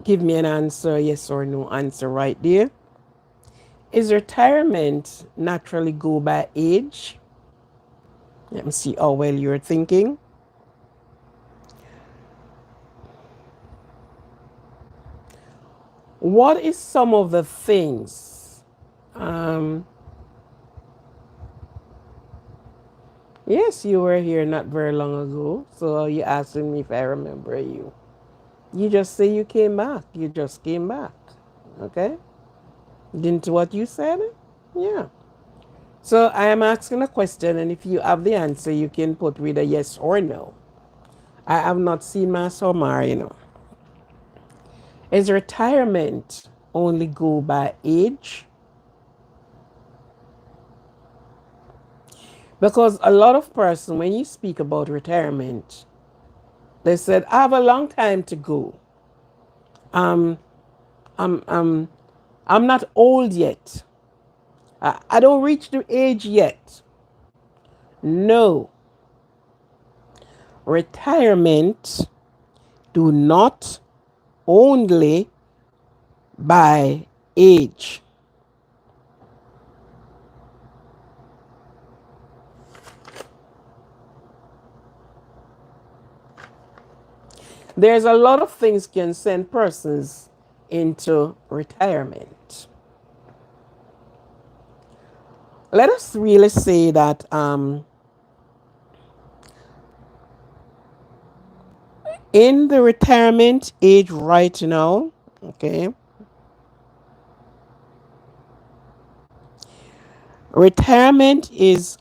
Give me an answer, yes or no answer right there. Is retirement naturally go by age? Let me see how well you're thinking. What is some of the things? Yes, you were here not very long ago. So you asking me if I remember you. You just say you came back. You just came back. Okay? Didn't what you said? Yeah. So I am asking a question, and if you have the answer, you can put with a yes or no. I have not seen my summer. Is retirement only go by age? Because a lot of person, when you speak about retirement, they said, I have a long time to go. Um, I'm, I'm, I'm not old yet. I don't reach the age yet. No. Retirement do not only by age. There's a lot of things can send persons into retirement. Let us really say that in the retirement age right now, okay, retirement is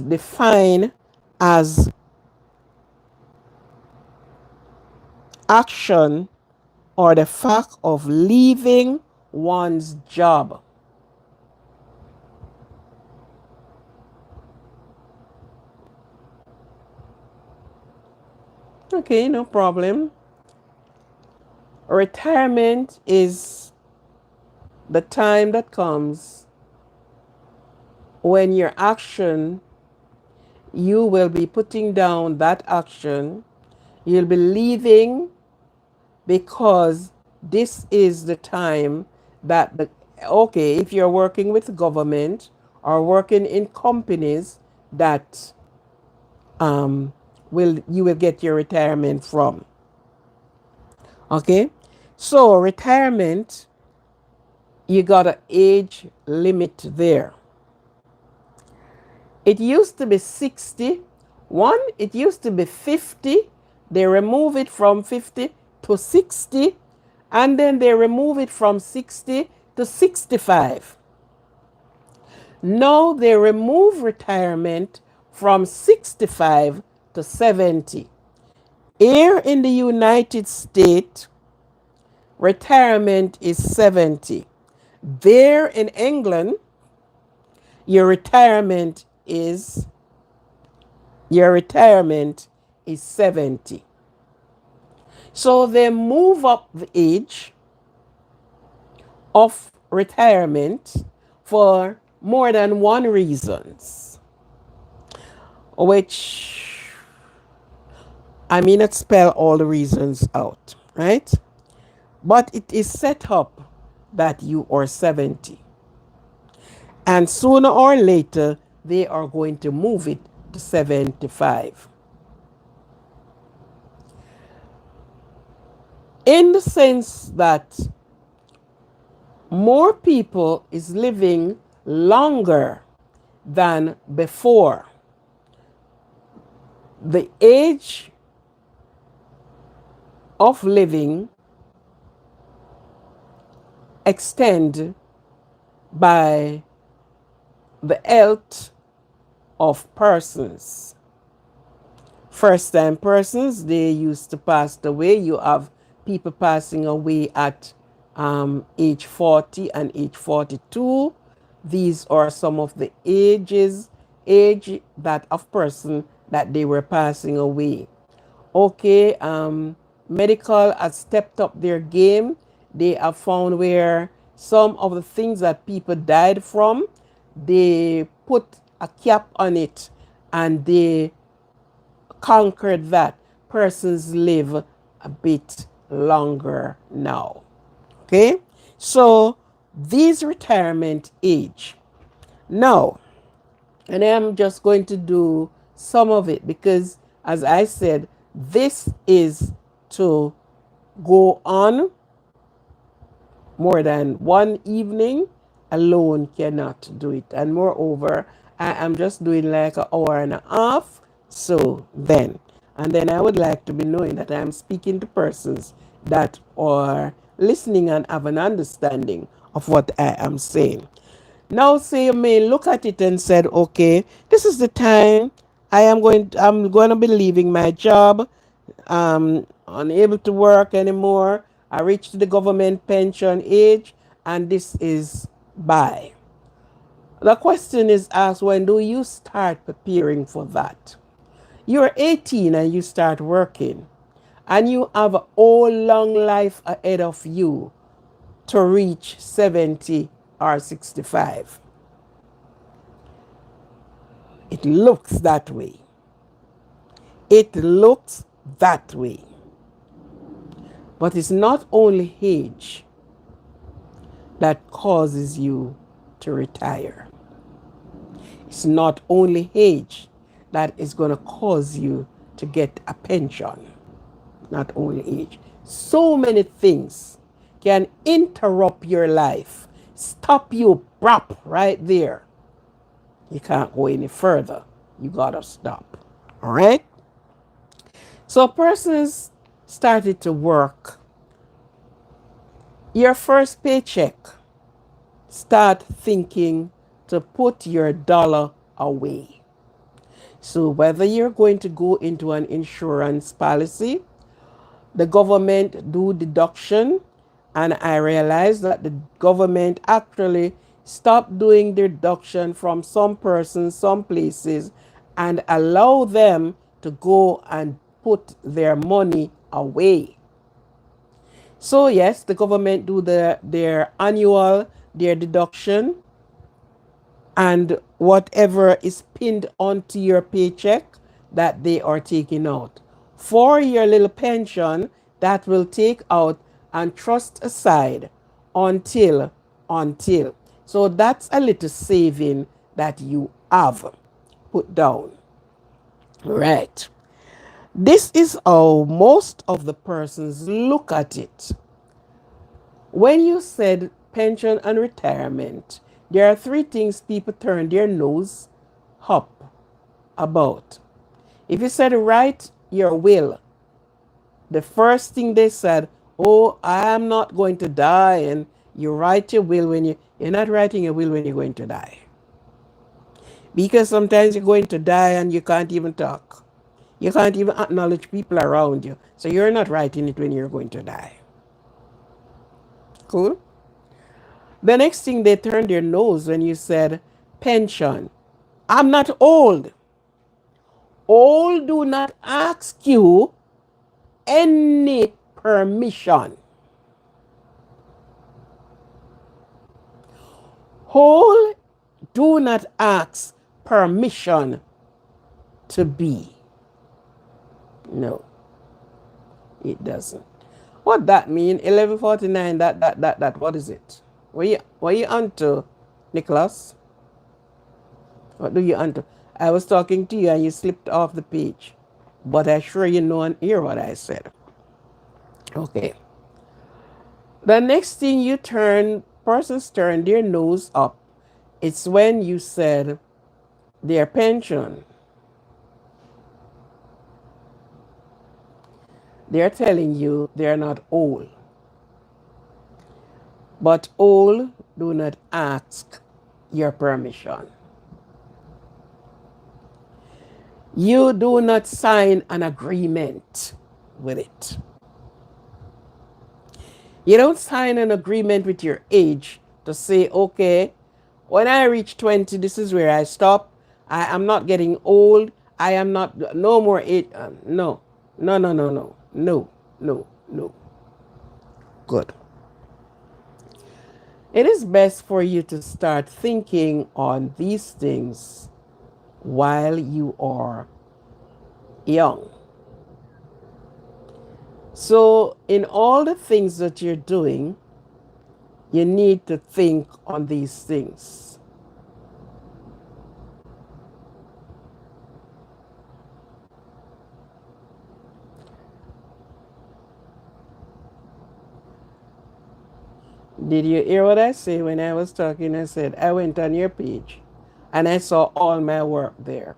defined as action or the fact of leaving one's job. Okay, no problem. Retirement is the time that comes when your action, you will be putting down that action, you'll be leaving because this is the time that okay, if you're working with government or working in companies that you will get your retirement from. Okay? So retirement, you got an age limit there. It used to be 60. One, it used to be 50. They remove it from 50 to 60. And then they remove it from 60 to 65. Now they remove retirement from 65 to 70. Here in the United States, retirement is 70. There in England, your retirement is 70. So they move up the age of retirement for more than one reasons, which I may not spell all the reasons out, right? But it is set up that you are 70. And sooner or later, they are going to move it to 75. In the sense that more people is living longer than before. The age of living extend by the health of persons. First time persons, they used to pass away. You have people passing away at age 40 and age 42. These are some of the age that of person that they were passing away. Okay, medical has stepped up their game. They have found where some of the things that people died from, they put a cap on it and they conquered that. Persons live a bit longer now. Okay, so these retirement age. Now, and I'm just going to do some of it because, as I said, this is to go on more than one evening. Alone cannot do it. And moreover, I am just doing like an hour and a half. So then, and then I would like to be knowing that I'm speaking to persons that are listening and have an understanding of what I am saying. Now, say you may look at it and said, okay, this is the time I'm going to be leaving my job. Unable to work anymore. I reached the government pension age, and this is bye. The question is asked, when do you start preparing for that? You're 18 and you start working, and you have a whole long life ahead of you to reach 70 or 65. It looks that way. It looks that way. But it's not only age that causes you to retire. It's not only age that is going to cause you to get a pension. Not only age. So many things can interrupt your life, stop you prop right there. You can't go any further. You gotta stop. All right? So persons started to work. Your first paycheck, start thinking to put your dollar away. So whether you're going to go into an insurance policy, the government do deduction, and I realized that the government actually stopped doing deduction from some persons, some places, and allow them to go and put their money away. So yes, the government do their annual, their deduction, and whatever is pinned onto your paycheck that they are taking out. For your little pension, that will take out and trust aside until. So that's a little saving that you have put down. Right. This is how most of the persons look at it. When you said pension and retirement, there are three things people turn their nose up about. If you said write your will, the first thing they said, oh, I am not going to die, and you write your will when you're not writing your will when you're going to die. Because sometimes you're going to die and you can't even talk. You can't even acknowledge people around you. So you're not writing it when you're going to die. Cool? The next thing they turned their nose when you said pension. I'm not old. Old do not ask you any permission. Old do not ask permission to be. No, it doesn't. What that mean? 1149, that, what is it? What you onto, Nicholas? What do you onto? I was talking to you and you slipped off the page. But I'm sure you know and hear what I said. Okay. The next thing persons turn their nose up It's when you said their pension. They're telling you they're not old. But old do not ask your permission. You do not sign an agreement with it. You don't sign an agreement with your age to say, okay, when I reach 20, this is where I stop. I am not getting old. I am not, no more age. No, no, no, no, no, no, no, no. Good. It is best for you to start thinking on these things while you are young. So, in all the things that you're doing, you need to think on these things. Did you hear what I say when I was talking? I said, I went on your page and I saw all my work there.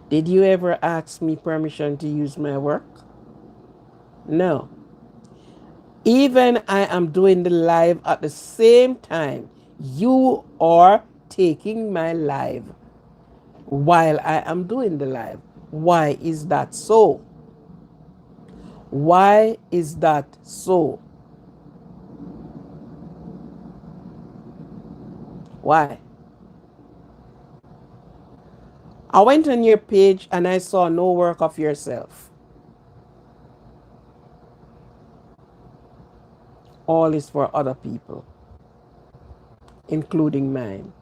Did you ever ask me permission to use my work? No. Even I am doing the live at the same time, you are taking my live while I am doing the live. Why is that so? Why is that so? Why? I went on your page and I saw no work of yourself. All is for other people, including mine.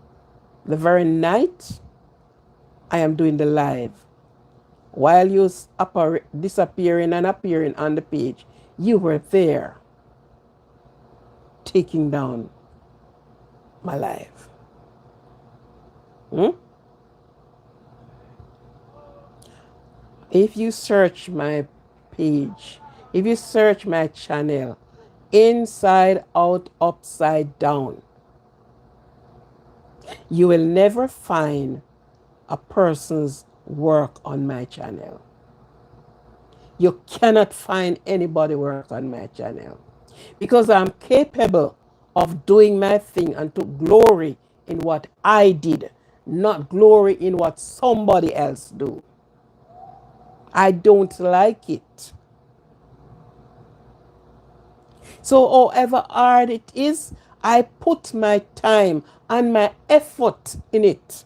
The very night I am doing the live, while you disappearing and appearing on the page, you were there taking down my life. If you search my page, if you search my channel, inside out, upside down, you will never find a person's work on my channel. You cannot find anybody work on my channel because I'm capable of doing my thing and to glory in what I did, not glory in what somebody else do. I don't like it. So however hard it is, I put my time and my effort in it.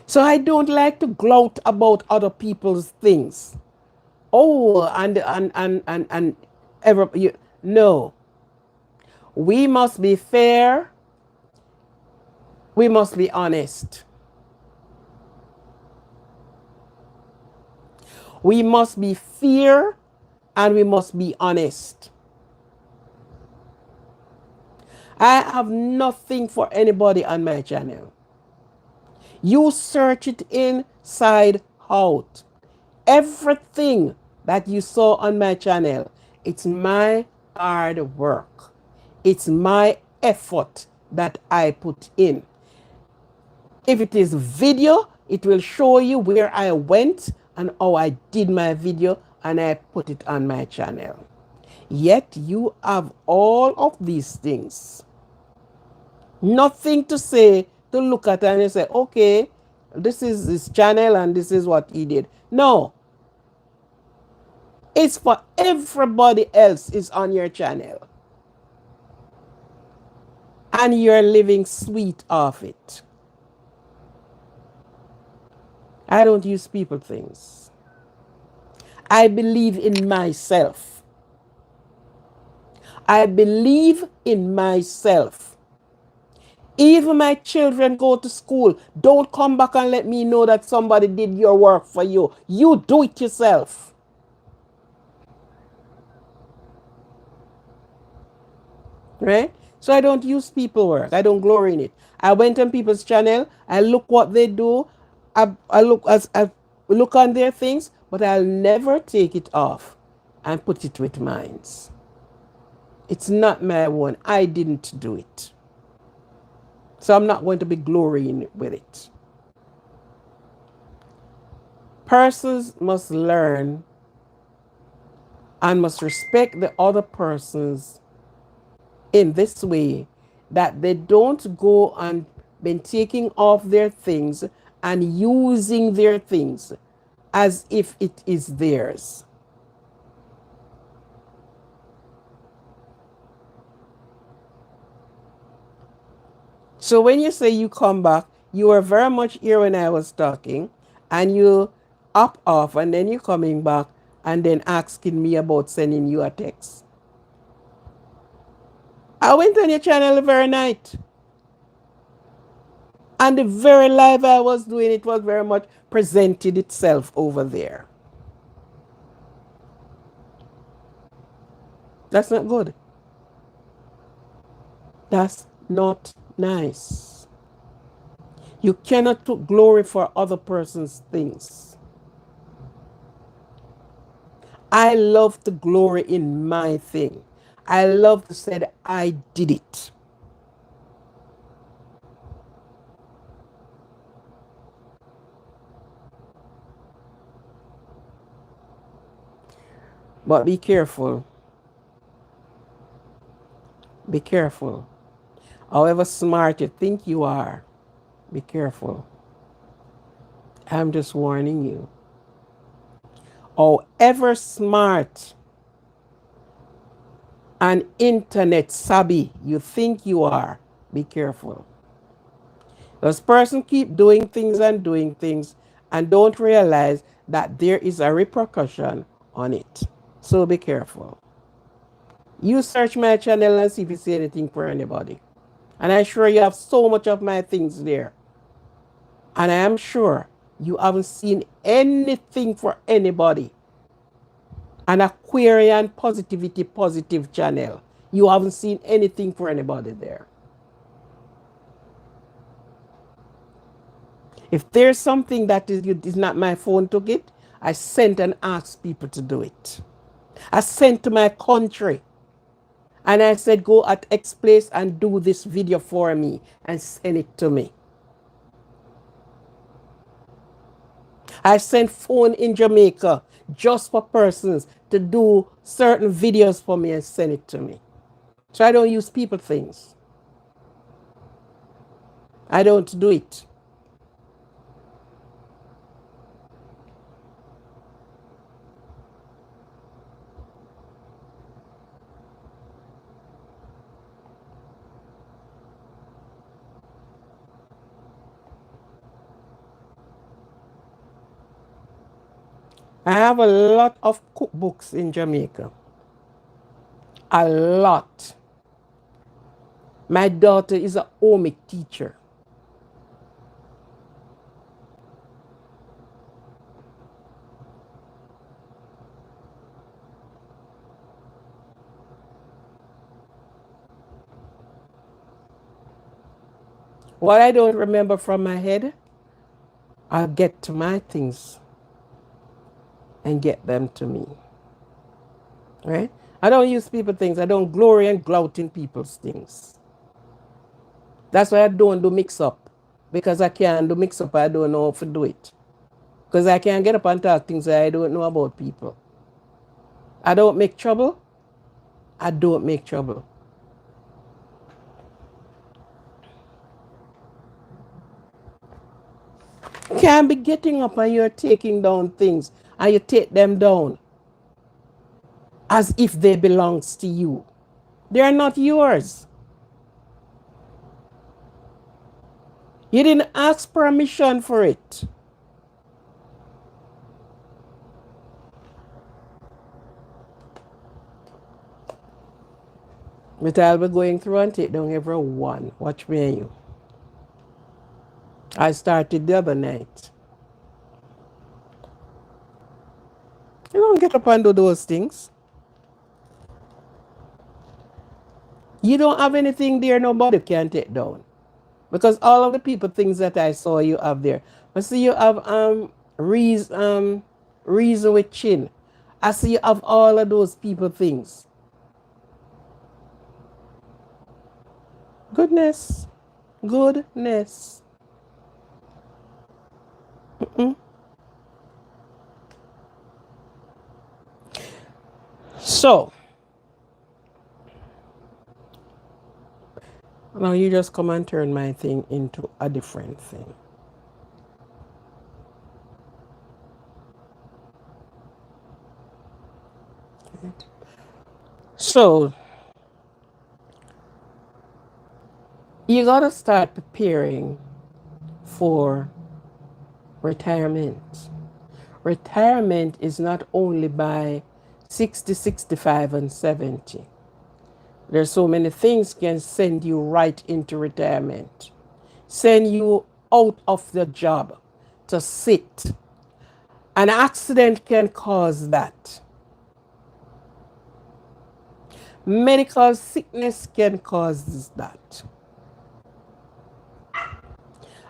So I don't like to gloat about other people's things. Oh, and ever you, no. We must be fair. We must be honest. We must be fair and we must be honest. I have nothing for anybody on my channel. You search it inside out. Everything that you saw on my channel, it's my hard work. It's my effort that I put in. If it is video, it will show you where I went and how I did my video and I put it on my channel. Yet you have all of these things. Nothing to say, to look at and you say, okay, this is his channel and this is what he did. No. It's for everybody else is on your channel. And you're living sweet off it. I don't use people things. I believe in myself. I believe in myself. Even my children go to school. Don't come back and let me know that somebody did your work for you. You do it yourself. Right? So I don't use people work. I don't glory in it. I went on people's channel. I look what they do. I look on their things, but I'll never take it off and put it with mine. It's not my one. I didn't do it. So I'm not going to be glorying with it. Persons must learn and must respect the other persons in this way, that they don't go and been taking off their things and using their things as if it is theirs. So when you say you come back, you were very much here when I was talking, and you up off, and then you coming back and then asking me about sending you a text. I went on your channel the very night. And the very live I was doing, it was very much presented itself over there. That's not good. That's not nice. You cannot took glory for other person's things. I love the glory in my thing. I love to say that I did it. But be careful. Be careful. However smart you think you are, be careful. I'm just warning you. However smart and internet savvy you think you are, be careful. This person keep doing things and don't realize that there is a repercussion on it. So be careful. You search my channel and see if you see anything for anybody. And I'm sure you have so much of my things there. And I am sure you haven't seen anything for anybody. An Aquarian Positivity Positive channel. You haven't seen anything for anybody there. If there's something that is not my phone to get, I sent and asked people to do it. I sent to my country and I said, go at X place and do this video for me and send it to me. I sent phone in Jamaica just for persons to do certain videos for me and send it to me. So I don't use people things. I don't do it. I have a lot of cookbooks in Jamaica. A lot. My daughter is a home ec teacher. What I don't remember from my head, I'll get to my things and get them to me. Right? I don't use people things. I don't glory and glout in people's things. That's why I don't do mix up. Because I can't do mix up, I don't know how to do it. Because I can't get up and talk things that I don't know about people. I don't make trouble. I don't make trouble. You can't be getting up and you're taking down things and you take them down as if they belongs to you. They are not yours. You didn't ask permission for it. But I'll be going through and take down every one. Watch me and you. I started the other night. You don't get up and do those things. You don't have anything there nobody can take down. Because all of the people things that I saw you have there. I see you have reason with chin. I see you have all of those people things. Goodness. Goodness. So, now you just come and turn my thing into a different thing. So, you got to start preparing for retirement. Retirement is not only by 60, 65, and 70. There's so many things can send you right into retirement. Send you out of the job to sit. An accident can cause that. Medical sickness can cause that.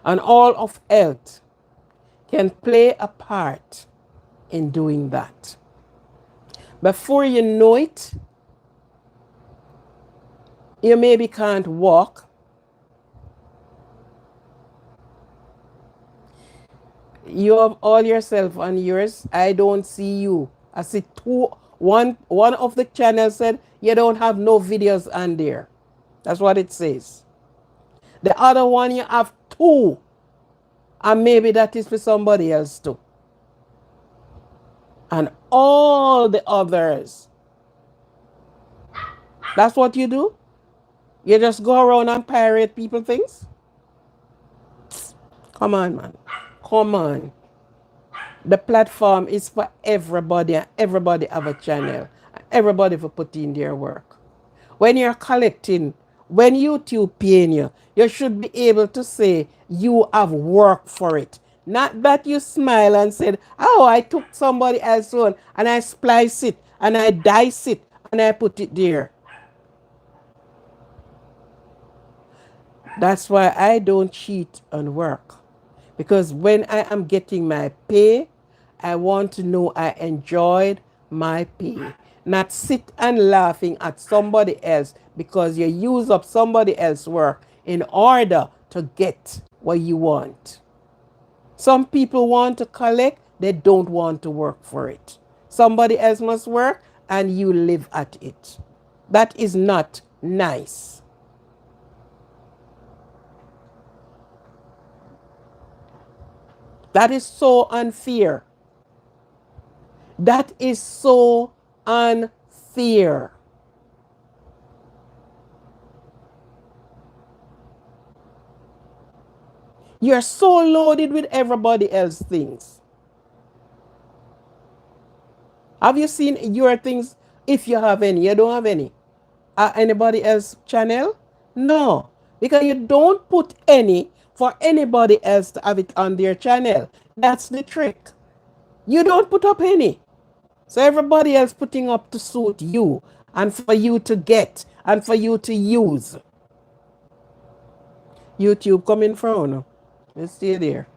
And all of health can play a part in doing that. Before you know it, you maybe can't walk. You have all yourself and yours. I don't see you. I see one of the channels said you don't have no videos on there. That's what it says. The other one you have two. And maybe that is for somebody else too. And all the others. That's what you do? You just go around and pirate people things? Come on, man. Come on. The platform is for everybody, and everybody have a channel. Everybody for put in their work. When you're collecting, when YouTube paying you, you should be able to say you have worked for it. Not that you smile and said, oh, I took somebody else's one and I splice it and I dice it and I put it there. That's why I don't cheat on work. Because when I am getting my pay, I want to know I enjoyed my pay. Not sit and laughing at somebody else because you use up somebody else's work in order to get what you want. Some people want to collect, they don't want to work for it. Somebody else must work and you live at it. That is not nice. That is so unfair. That is so unfair. You're so loaded with everybody else's things. Have you seen your things? If you have any, you don't have any. Anybody else channel? No, because you don't put any for anybody else to have it on their channel. That's the trick. You don't put up any. So everybody else putting up to suit you and for you to get and for you to use. YouTube coming from. Let's stay there.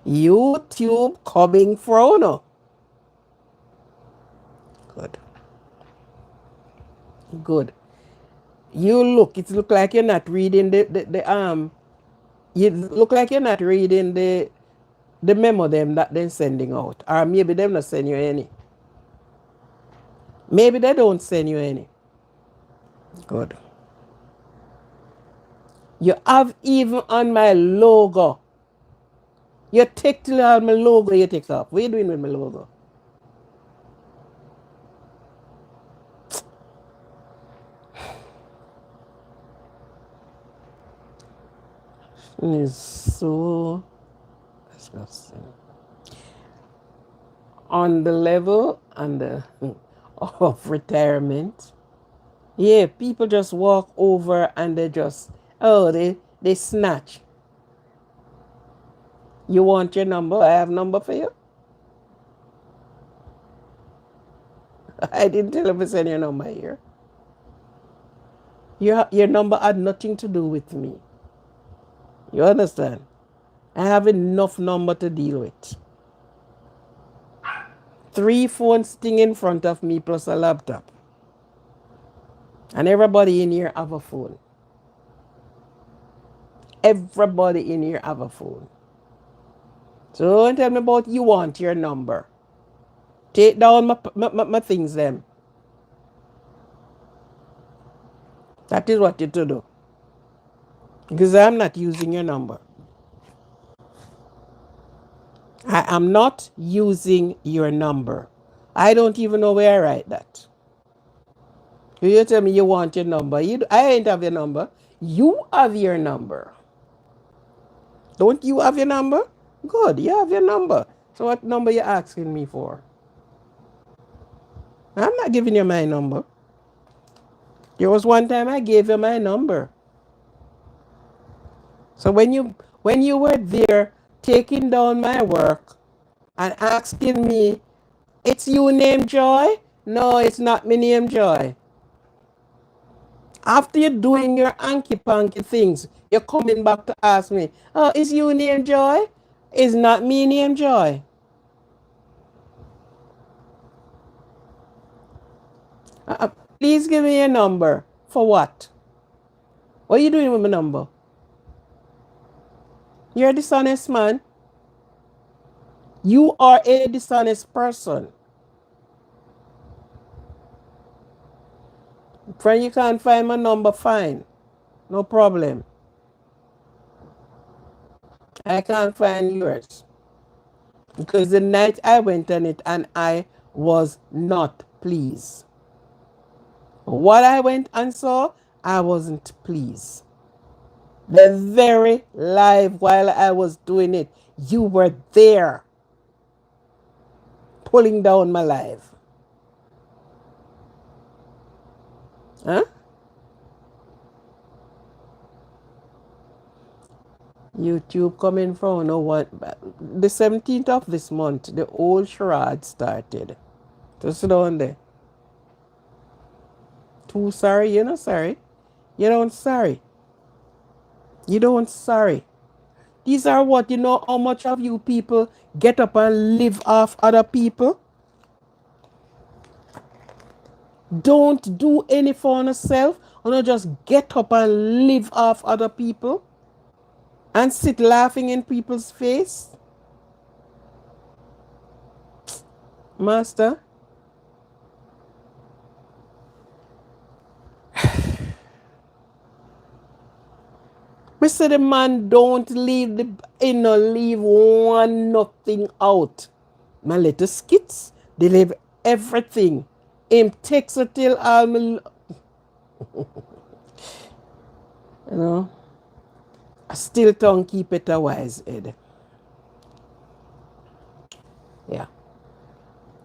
YouTube coming from. Good. Good. It look like you're not reading you look like you're not reading the memo them that they're sending out. Or maybe them not send you any. Maybe they don't send you any. Good. You have even on my logo. You take till all my logo you take off. What are you doing with my logo? It's so disgusting. On the level and the of retirement, yeah, people just walk over and they snatch. You want your number? I have number for you. I didn't tell him to send your number here. Your number had nothing to do with me. You understand? I have enough number to deal with. 3 phones sitting in front of me plus a laptop. And everybody in here have a phone. Everybody in here have a phone. So don't tell me about you want your number. Take down my things them. That is what you to do. Because I'm not using your number. I am not using your number. I don't even know where I write that. You tell me you want your number. I ain't have your number. You have your number. Don't you have your number? Good, you have your number. So what number you asking me for? I'm not giving you my number. There was one time I gave you my number. So when you were there taking down my work and asking me, it's you named Joy? No, it's not me named Joy. After you're doing your anky panky things, you're coming back to ask me, oh, is you named Joy? It's not me named Joy. Uh, Please give me your number. For what? What are you doing with my number? You're a dishonest man. You are a dishonest person. Friend, you can't find my number, fine. No problem. I can't find yours. Because the night I went on it and I was not pleased. What I went and saw, I wasn't pleased. The very live while I was doing it, you were there pulling down my live. Huh? YouTube coming from no one. The 17th of this month, the old charade started. Just sit down there. Too sorry, you're not sorry. You don't sorry. You don't sorry. These are what you know how much of you people get up and live off other people. Don't do any for yourself. Or not just get up and live off other people and sit laughing in people's face. Master, Mr. The man don't leave leave one nothing out. My little skits, they leave everything. Him takes it till you know. I still tongue keep it a wise head. Yeah.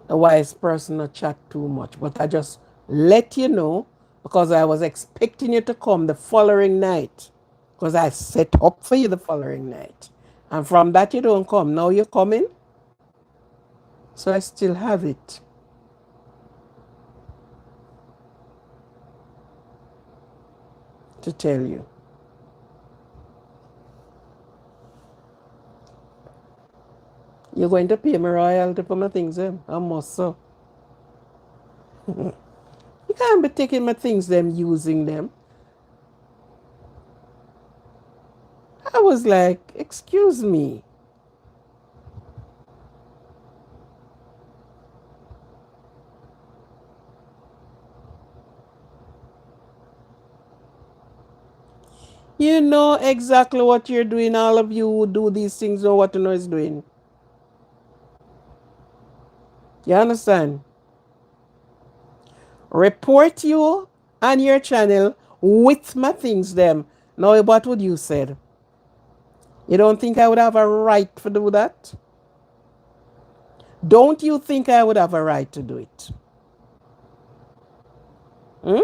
A wise person not chat too much. But I just let you know because I was expecting you to come the following night. Because I set up for you the following night. And from that you don't come. Now you're coming. So I still have it. To tell you. You're going to pay me royalty for my things, I must so. You can't be taking my things, using them. I was like, excuse me. You know exactly what you're doing. All of you who do these things know what you know is doing. You understand? Report you on your channel with my things them. Now what would you said? You don't think I would have a right to do that? Don't you think I would have a right to do it? Hmm?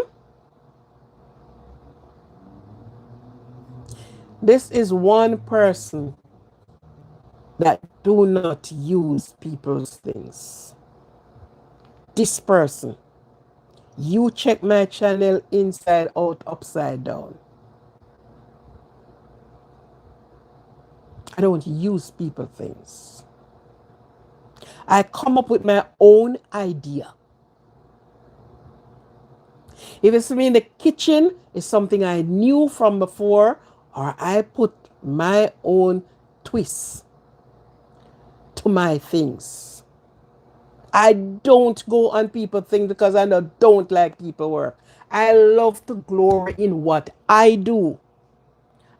This is one person that do not use people's things. This person. You check my channel inside out, upside down. I don't use people things. I come up with my own idea. If it's me in the kitchen, it's something I knew from before, or I put my own twist to my things. I don't go on people things because I don't like people work. I love to glory in what I do.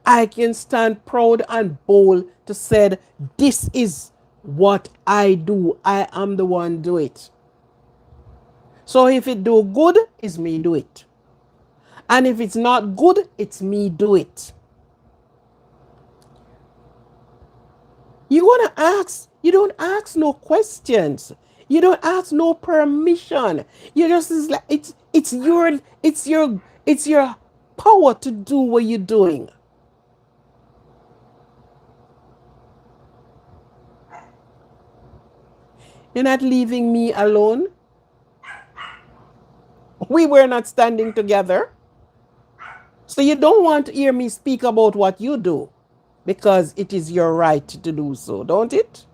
I can stand proud and bold to say, this is what I do. I am the one do it. So if it do good, it's me do it. And if it's not good, it's me do it. You want to ask, you don't ask no questions. You don't ask no permission. You just is like it's your power to do what you're doing. You're not leaving me alone. We were not standing together. So you don't want to hear me speak about what you do because it is your right to do so, don't it?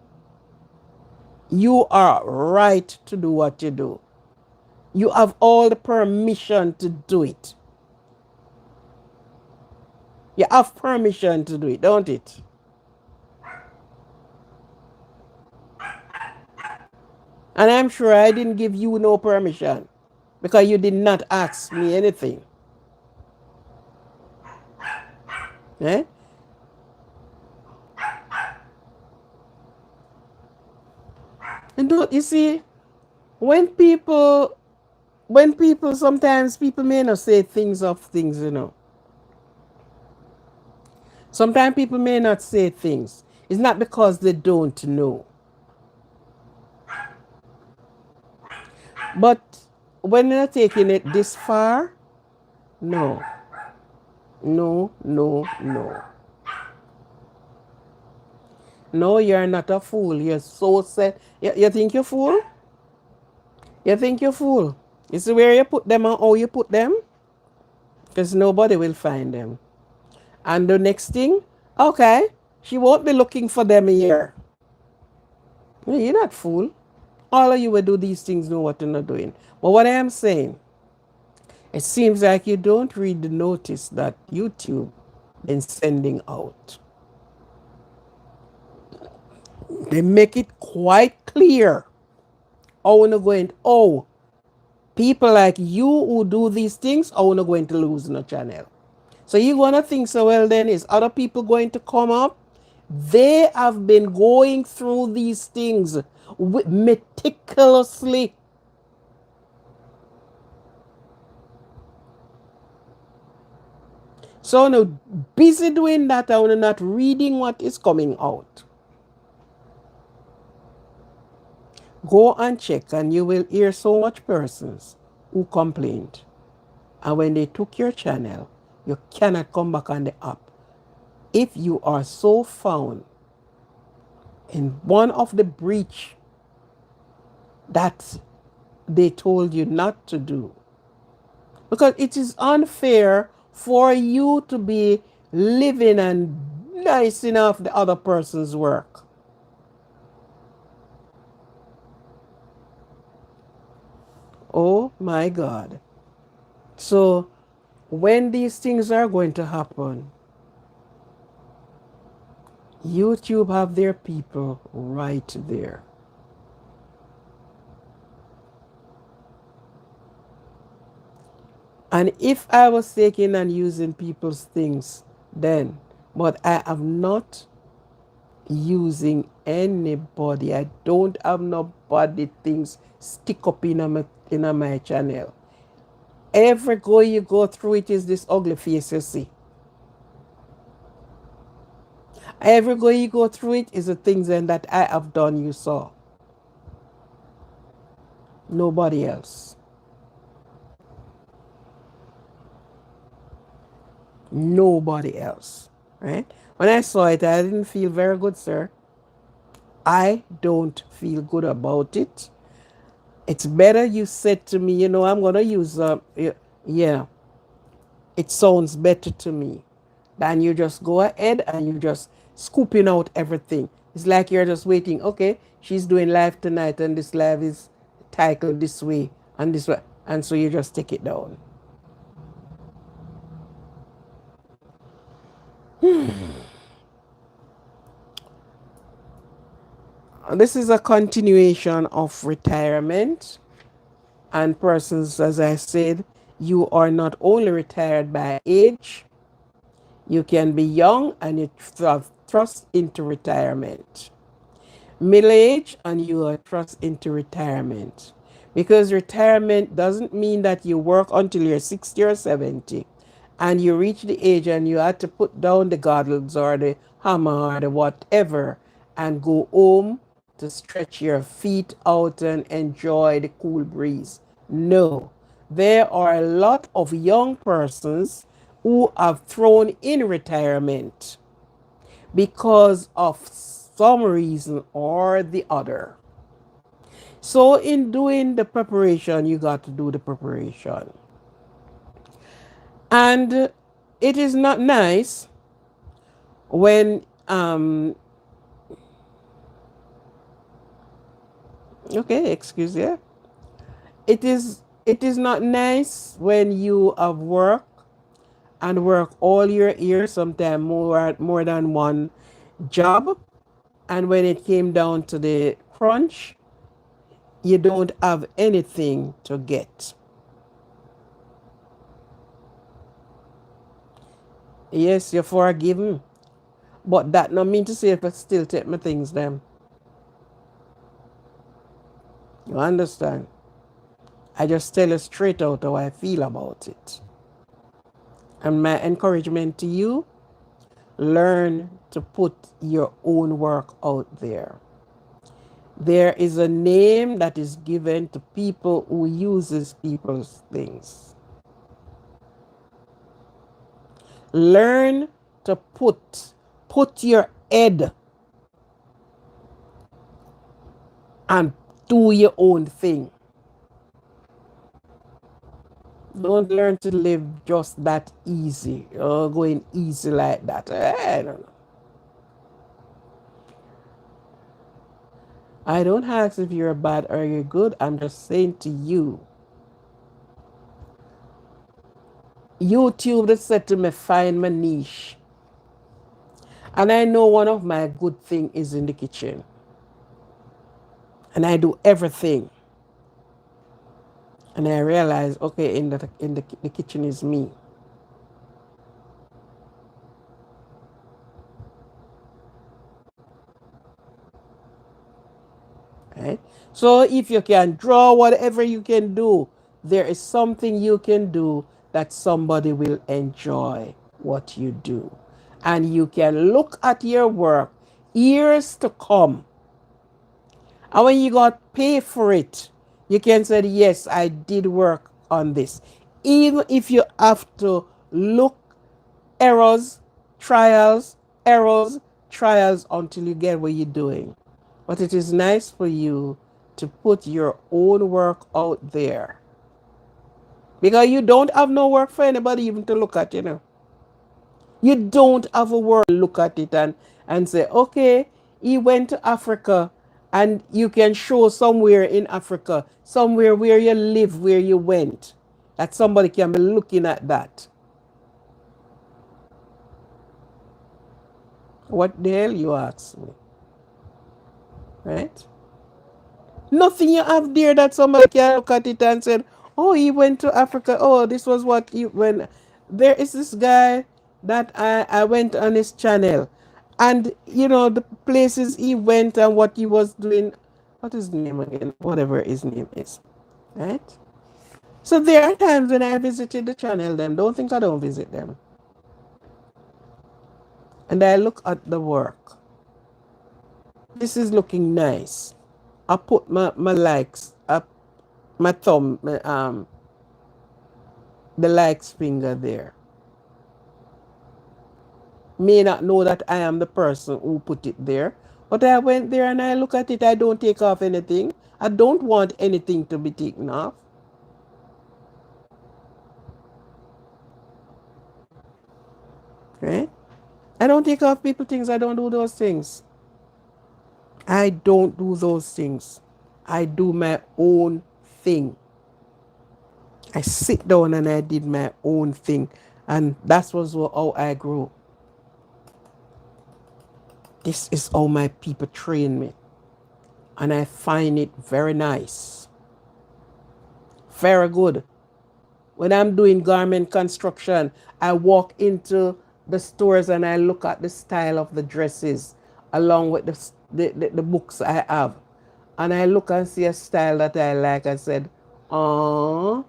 You are right to do what you do. You have all the permission to do it. You have permission to do it, don't it? And I'm sure I didn't give you no permission because you did not ask me anything. Eh? And don't you see, when people sometimes people may not say things of things, you know. Sometimes people may not say things. It's not because they don't know. But when they're taking it this far, no. No, no, no. No, you're not a fool. You're so set. You think you're fool? You think you're fool? You see where you put them and how you put them? Because nobody will find them. And the next thing, okay, she won't be looking for them here. You're not fool. All of you will do these things, know what you're not doing. But what I am saying, it seems like you don't read the notice that YouTube been sending out. They make it quite clear how we're going, oh, people like you who do these things are not going to lose no channel. So you're going to think, so well then is other people going to come up? They have been going through these things meticulously. So now busy doing that, I'm not reading what is coming out. Go and check and you will hear so much persons who complained. And when they took your channel, you cannot come back on the app. If you are so found in one of the breach that they told you not to do, because it is unfair for you to be living and nicing off the other person's work. Oh my God. So when these things are going to happen, YouTube have their people right there. And if I was taking and using people's things then, but I am not using anybody. I don't have nobody things stick up in my channel. Every go you go through it is this ugly face you see. Every go you go through it is the things then that I have done you saw. Nobody else. Nobody else. Right? When I saw it, I didn't feel very good, sir. I don't feel good about it. It's better you said to me, you know, I'm going to use, yeah, it sounds better to me than you just go ahead and you just scooping out everything. It's like you're just waiting. Okay, she's doing live tonight and this live is titled this way and this way. And so you just take it down. This is a continuation of retirement. And persons, as I said, you are not only retired by age, you can be young and you thrust into retirement. Middle age and you are thrust into retirement. Because retirement doesn't mean that you work until you're 60 or 70 and you reach the age and you have to put down the goggles or the hammer or the whatever and go home to stretch your feet out and enjoy the cool breeze. No, there are a lot of young persons who have thrown in retirement because of some reason or the other. So, in doing the preparation, you got to do the preparation. And it is not nice when, okay, excuse me. It is not nice when you have work and work all your years, sometimes more than one job, and when it came down to the crunch, you don't have anything to get. Yes, you're forgiven, but that not mean to say if I still take my things them. You understand? I just tell you straight out how I feel about it. And my encouragement to you, learn to put your own work out there. There is a name that is given to people who uses people's things. Learn to put your head and do your own thing. Don't learn to live just that easy or going easy like that. I don't know. I don't ask if you're bad or you're good. I'm just saying to you. YouTube that said to me, find my niche. And I know one of my good thing is in the kitchen. And I do everything. And I realize, okay, the kitchen is me. Right? So if you can draw whatever you can do, there is something you can do that somebody will enjoy what you do. And you can look at your work years to come. And when you got pay for it, you can say, yes, I did work on this. Even if you have to look errors, trials, errors, trials until you get what you're doing. But it is nice for you to put your own work out there. Because you don't have no work for anybody even to look at, you know. You don't have a work look at it and say, okay, he went to Africa and you can show somewhere in Africa, somewhere where you live, where you went. That somebody can be looking at that. What the hell you ask me? Right? Nothing you have there that somebody can look at it and say, oh, he went to Africa. Oh, this was what he when there is this guy that I went on his channel. And you know the places he went and what he was doing. What is his name again? Whatever his name is. Right? So there are times when I visited the channel them. Don't think I don't visit them. And I look at the work. This is looking nice. I put my likes up, my thumb, the likes finger there. May not know that I am the person who put it there, but I went there and I look at it. I don't take off anything. I don't want anything to be taken off. Right? I don't take off people things. I don't do those things. I don't do those things. I do my own thing. I sit down and I did my own thing. And that was how I grew. This is how my people train me. And I find it very nice. Very good. When I'm doing garment construction, I walk into the stores and I look at the style of the dresses along with the books I have. And I look and see a style that I like. I said, oh,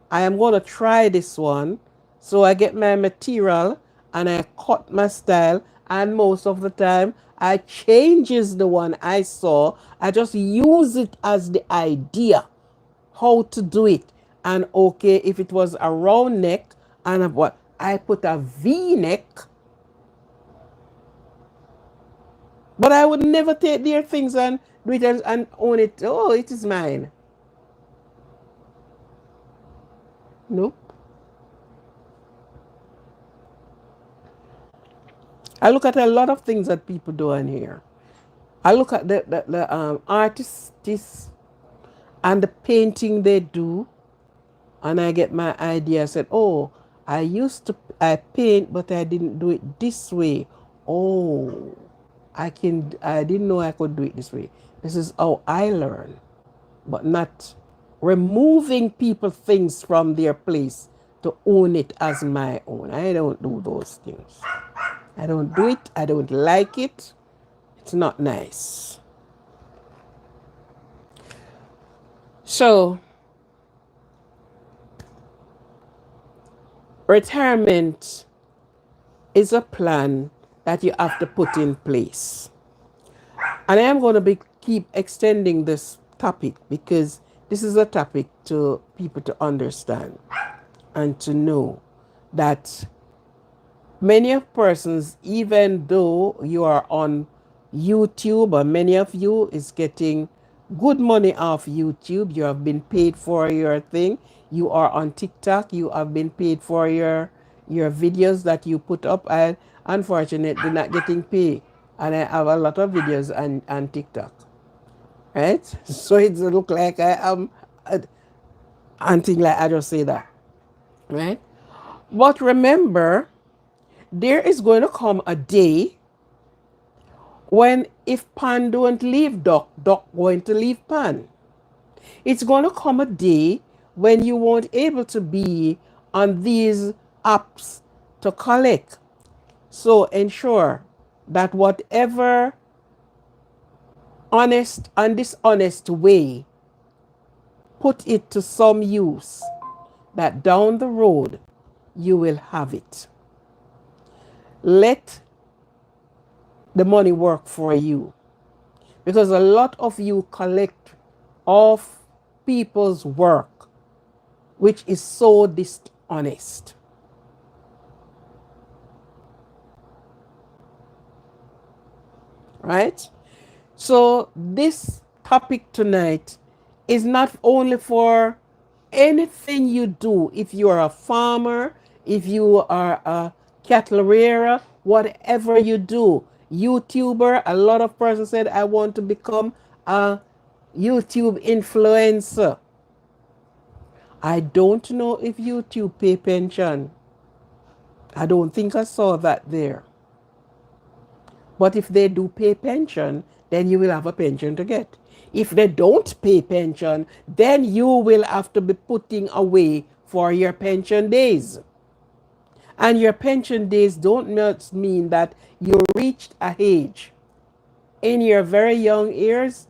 I am going to try this one. So I get my material and I cut my style. And most of the time, I changes the one I saw. I just use it as the idea how to do it. And okay, if it was a round neck and what I put a V neck, but I would never take their things and do it and own it. Oh, it is mine. Nope. I look at a lot of things that people do on here. I look at the artists and the painting they do, and I get my idea. I said, oh, I paint, but I didn't do it this way. Oh, I didn't know I could do it this way. This is how I learn, but not removing people things from their place to own it as my own. I don't do those things. I don't do it. I don't like it. It's not nice. So, retirement is a plan that you have to put in place. And I am going to keep extending this topic because this is a topic to people to understand and to know that many of persons, even though you are on YouTube, or many of you is getting good money off YouTube, you have been paid for your thing. You are on TikTok, you have been paid for your videos that you put up. And unfortunately not getting paid. And I have a lot of videos on TikTok. Right? So it look like I am until like I just say that. Right? But remember, there is going to come a day when if pan don't leave duck, duck going to leave pan. It's going to come a day when you won't able to be on these apps to collect. So ensure that whatever honest and dishonest way, put it to some use that down the road you will have it. Let the money work for you, because a lot of you collect off people's work, which is so dishonest. Right? So this topic tonight is not only for anything you do. If you are a farmer, if you are a cattle rearer, whatever you do, YouTuber, a lot of persons said, I want to become a YouTube influencer. I don't know if YouTube pay pension. I don't think I saw that there. But if they do pay pension, then you will have a pension to get. If they don't pay pension, then you will have to be putting away for your pension days. And your pension days don't just mean that you reached a age. In your very young years,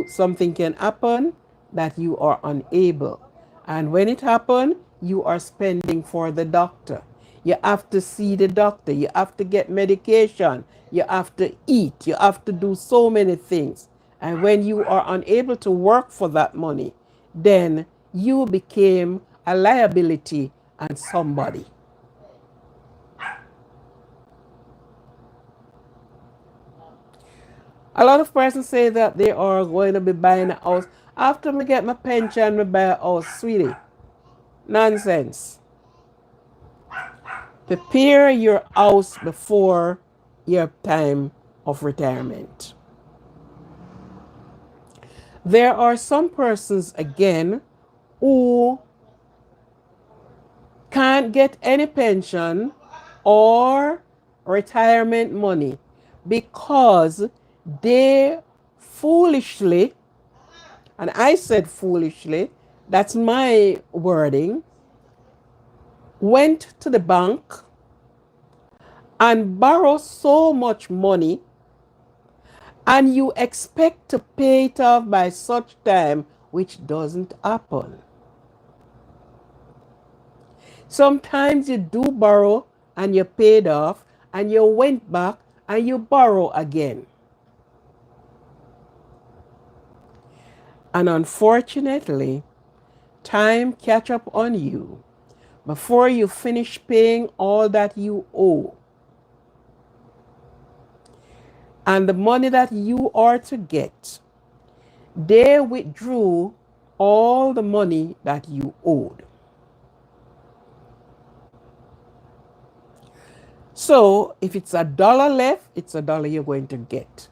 something can happen that you are unable. And when it happens, you are spending for the doctor. You have to see the doctor. You have to get medication. You have to eat. You have to do so many things. And when you are unable to work for that money, then you became a liability and somebody. A lot of persons say that they are going to be buying a house. After me get my pension, me buy a house, sweetie. Nonsense. Prepare your house before your time of retirement. There are some persons, again, who can't get any pension or retirement money because they foolishly, and I said foolishly, that's my wording, went to the bank and borrowed so much money, and you expect to pay it off by such time, which doesn't happen. Sometimes you do borrow and you paid off, and you went back and you borrow again. And unfortunately, time catch up on you before you finish paying all that you owe. And the money that you are to get, they withdrew all the money that you owed. So if it's $1 left, it's $1 you're going to get.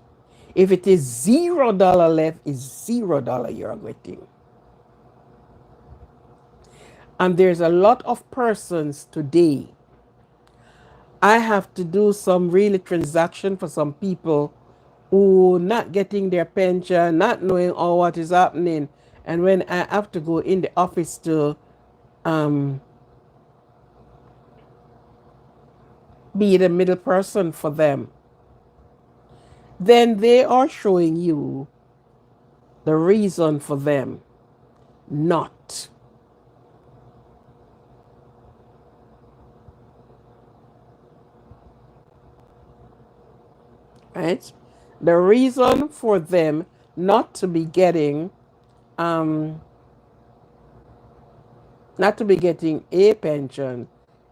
If it is $0 left, it's $0 you're getting. And there's a lot of persons today. I have to do some really transaction for some people who not getting their pension, not knowing all what is happening. And when I have to go in the office to um, be the middle person for them, then they are showing you the reason for them not. Right? The reason for them not to be getting um, not to be getting a pension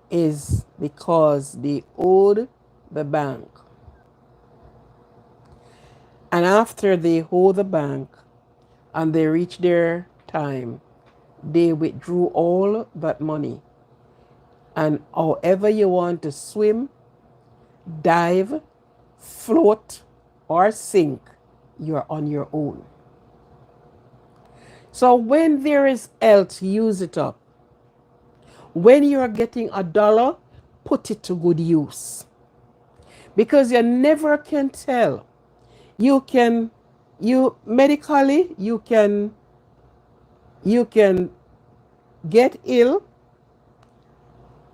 is because they owed the bank. And after they owe the bank and they reach their time, they withdrew all that money. And however you want to swim, dive, float, or sink, you're on your own. So when there is health, use it up. When you're getting $1, put it to good use. Because you never can tell. You medically, you can get ill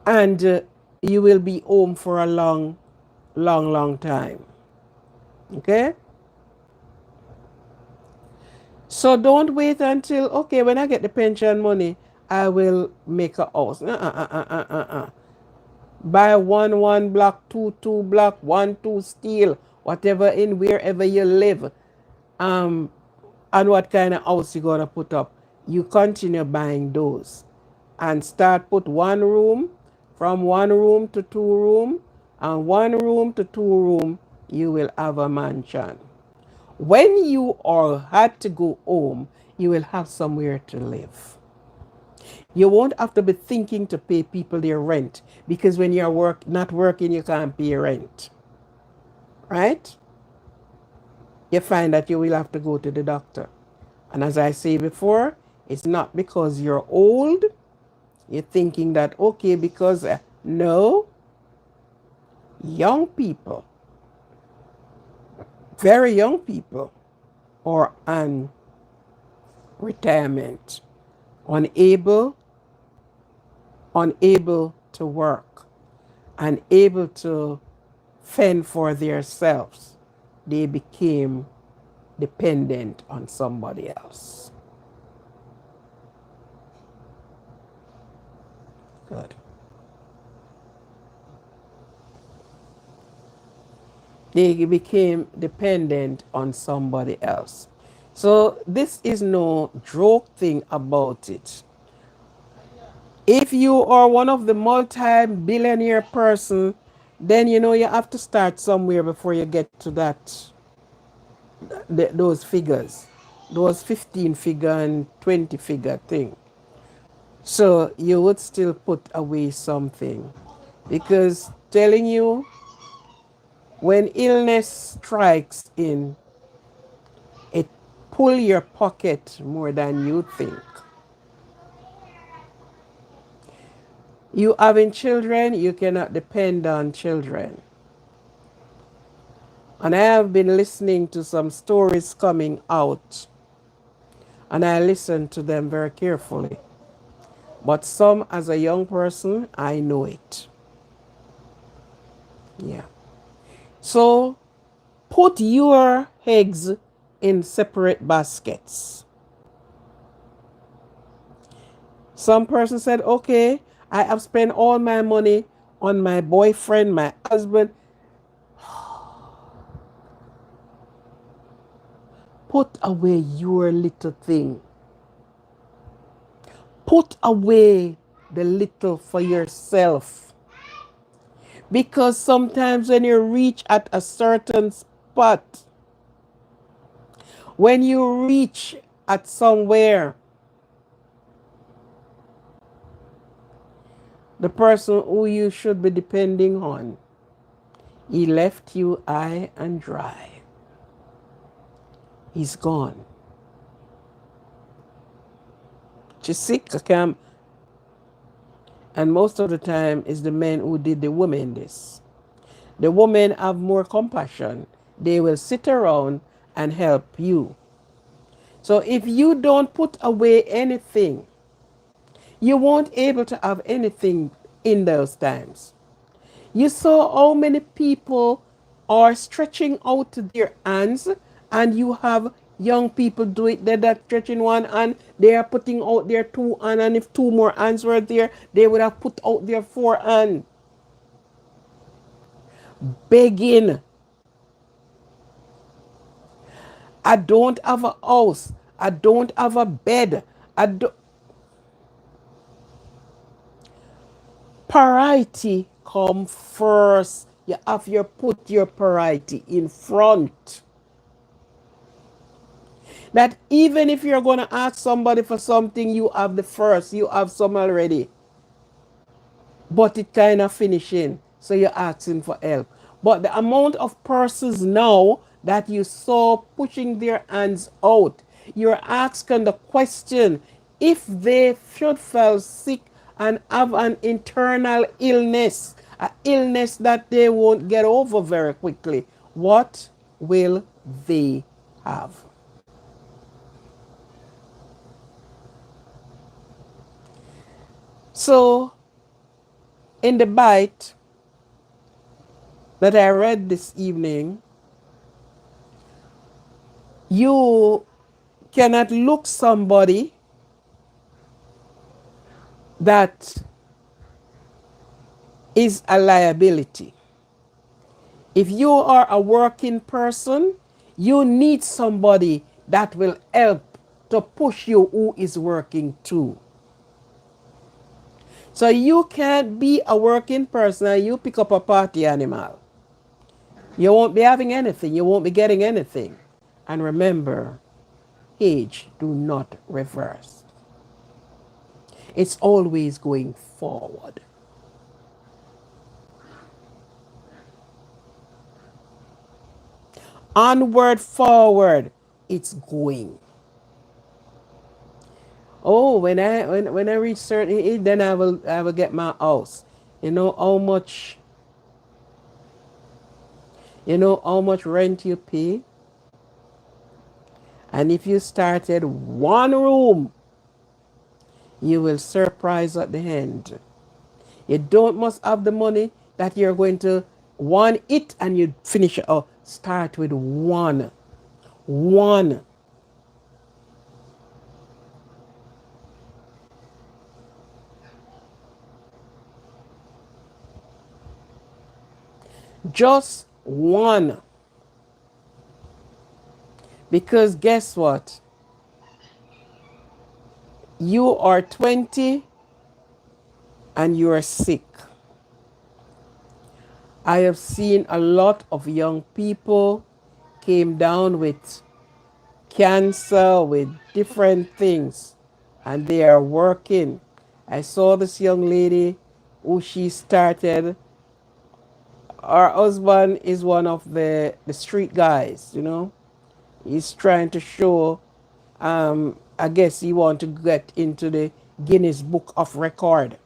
and you will be home for a long, long, long time. Okay? So don't wait until, okay, when I get the pension money, I will make a house. Buy one block, two block, two steel, whatever in wherever you live. And what kind of house you gonna put up. You continue buying those. And start put one room, from one room to two room, and one room to two room, you will have a mansion. When you all had to go home, you will have somewhere to live. You won't have to be thinking to pay people their rent, because when you're not working, you can't pay rent. Right? You find that you will have to go to the doctor. And as I say before, it's not because you're old. You're thinking that, okay, because no, young people, very young people, are on retirement, unable to work, unable to fend for themselves. They became dependent on somebody else. Good. They became dependent on somebody else. So this is no joke thing about it. If you are one of the multi-billionaire person, then you know you have to start somewhere before you get to those figures, those 15 figure and 20 figure thing. So you would still put away something, because telling you, when illness strikes in, it pull your pocket more than you think. You having children, you cannot depend on children. And I have been listening to some stories coming out, and I listen to them very carefully. But some, as a young person, I know it. Yeah. So put your eggs in separate baskets. Some person said, okay, I have spent all my money on my boyfriend, my husband. Put away your little thing. Put away the little for yourself. Because sometimes when you reach at a certain spot, when you reach at somewhere, the person who you should be depending on, he left you high and dry. He's gone. Chisik, and most of the time it's the men who did the women this. The women have more compassion. They will sit around and help you. So if you don't put away anything, you won't able to have anything in those times. You saw how many people are stretching out their hands, and you have young people do it. They're not stretching one hand, they are putting out their two hands, and if two more hands were there, they would have put out their four hands. Begging. I don't have a house. I don't have a bed. I don't. Priority come first. You have to put your priority in front. That even if you're going to ask somebody for something, you have the first, you have some already. But it kind of finishing, so you're asking for help. But the amount of persons now that you saw pushing their hands out, you're asking the question, if they should fall sick and have an internal illness, an illness that they won't get over very quickly, what will they have? So, in the bite that I read this evening, you cannot look somebody that is a liability. If you are a working person, you need somebody that will help to push you who is working too. So you can't be a working person and you pick up a party animal. You won't be having anything. You won't be getting anything. And remember, age do not reverse. It's always going forward. Onward, forward, it's going. Oh, when I reach certain age, then I will get my house. You know how much rent you pay? And if you started one room, you will surprise at the end. You don't must have the money that you're going to one it and you finish it. Oh, start with one. One. Just one. Because guess what? You are 20 and you are sick. I have seen a lot of young people came down with cancer, with different things, and they are working. I saw this young lady who she started. Her husband is one of the street guys, you know. He's trying to show, I guess he want to get into the Guinness Book of Record.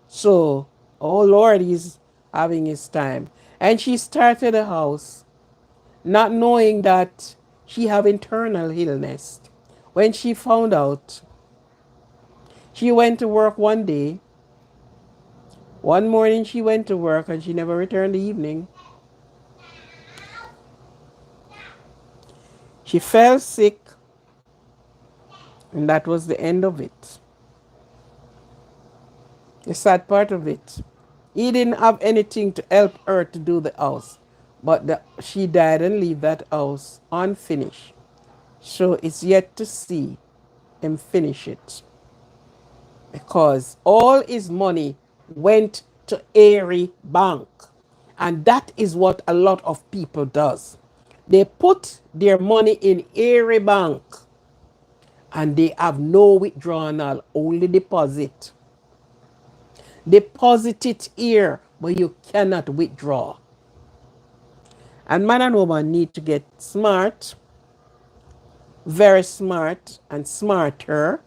So, oh Lord, he's having his time. And she started a house not knowing that she have internal illness. When she found out, she went to work one day. One morning she went to work and she never returned the evening. She fell sick, and that was the end of it. The sad part of it. He didn't have anything to help her to do the house, but she died and leave that house unfinished. So it's yet to see him finish it, because all his money went to Airy Bank. And that is what a lot of people does. They put their money in Airy Bank and they have no withdrawal, only deposit. Deposit it here, but you cannot withdraw. And man and woman need to get smart, very smart and smarter,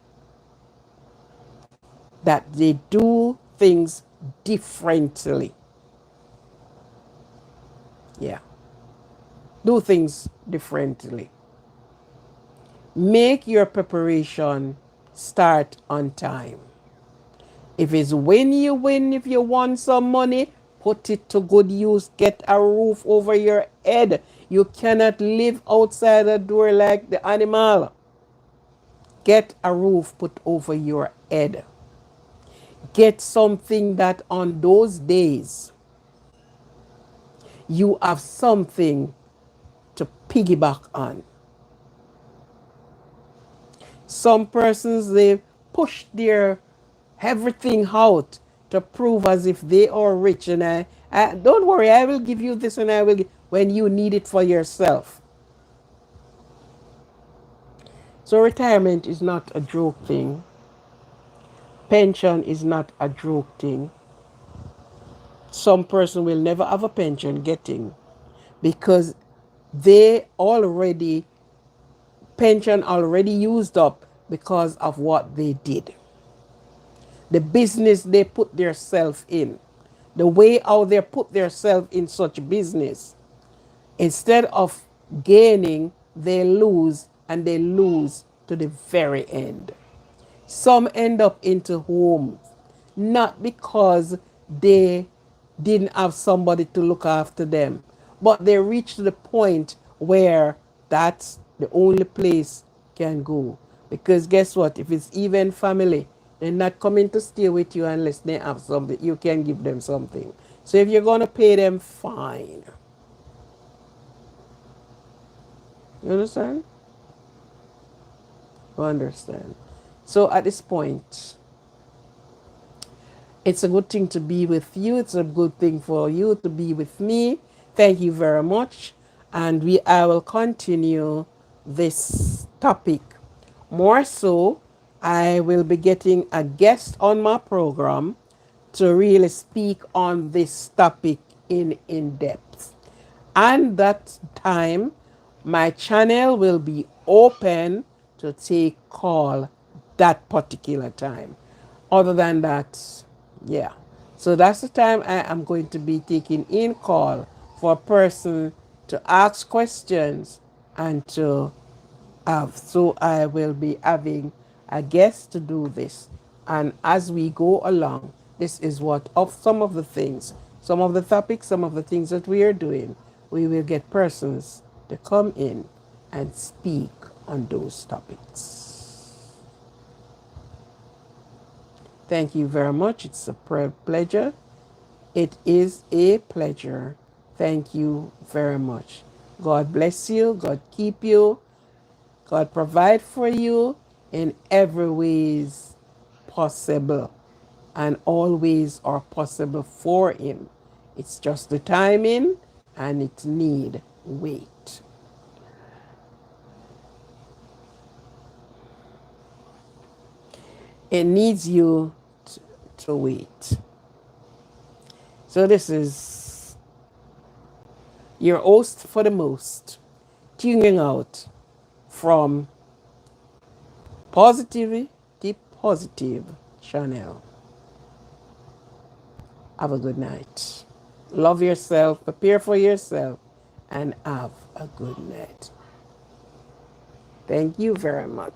that they do things differently. Yeah. Do things differently. Make your preparation start on time. If it's when you win, if you want some money, put it to good use. Get a roof over your head. You cannot live outside the door like the animal. Get a roof put over your head. Get something that on those days you have something to piggyback on. Some persons, they push their everything out to prove as if they are rich. And I don't worry, I will give you this and I will, when you need it for yourself. So retirement is not a joke thing. Pension is not a joke thing. Some person will never have a pension getting, because they already, pension already used up because of what they did. The business they put themselves in, the way how they put themselves in such business, instead of gaining, they lose, and they lose to the very end. Some end up into homes, not because they didn't have somebody to look after them, but they reach the point where that's the only place can go. Because guess what? If it's even family, they're not coming to stay with you unless they have something. You can give them something. So if you're going to pay them, fine. You understand? You understand? So at this point, it's a good thing to be with you. It's a good thing for you to be with me. Thank you very much. And I will continue this topic. More so, I will be getting a guest on my program to really speak on this topic in depth. And that time, my channel will be open to take call that particular time. Other than that, yeah. So that's the time I am going to be taking in call for a person to ask questions and to have. So I will be having a guest to do this. And as we go along, this is what of some of the things, some of the topics, some of the things that we are doing. We will get persons to come in and speak on those topics. Thank you very much. It's a pleasure. It is a pleasure. Thank you very much. God bless you. God keep you. God provide for you in every ways possible, and always are possible for him. It's just the timing, and it need wait. It needs you to wait. So this is your host for the most, tuning out from Positivity Positive channel. Have a good night. Love yourself, prepare for yourself, and have a good night. Thank you very much.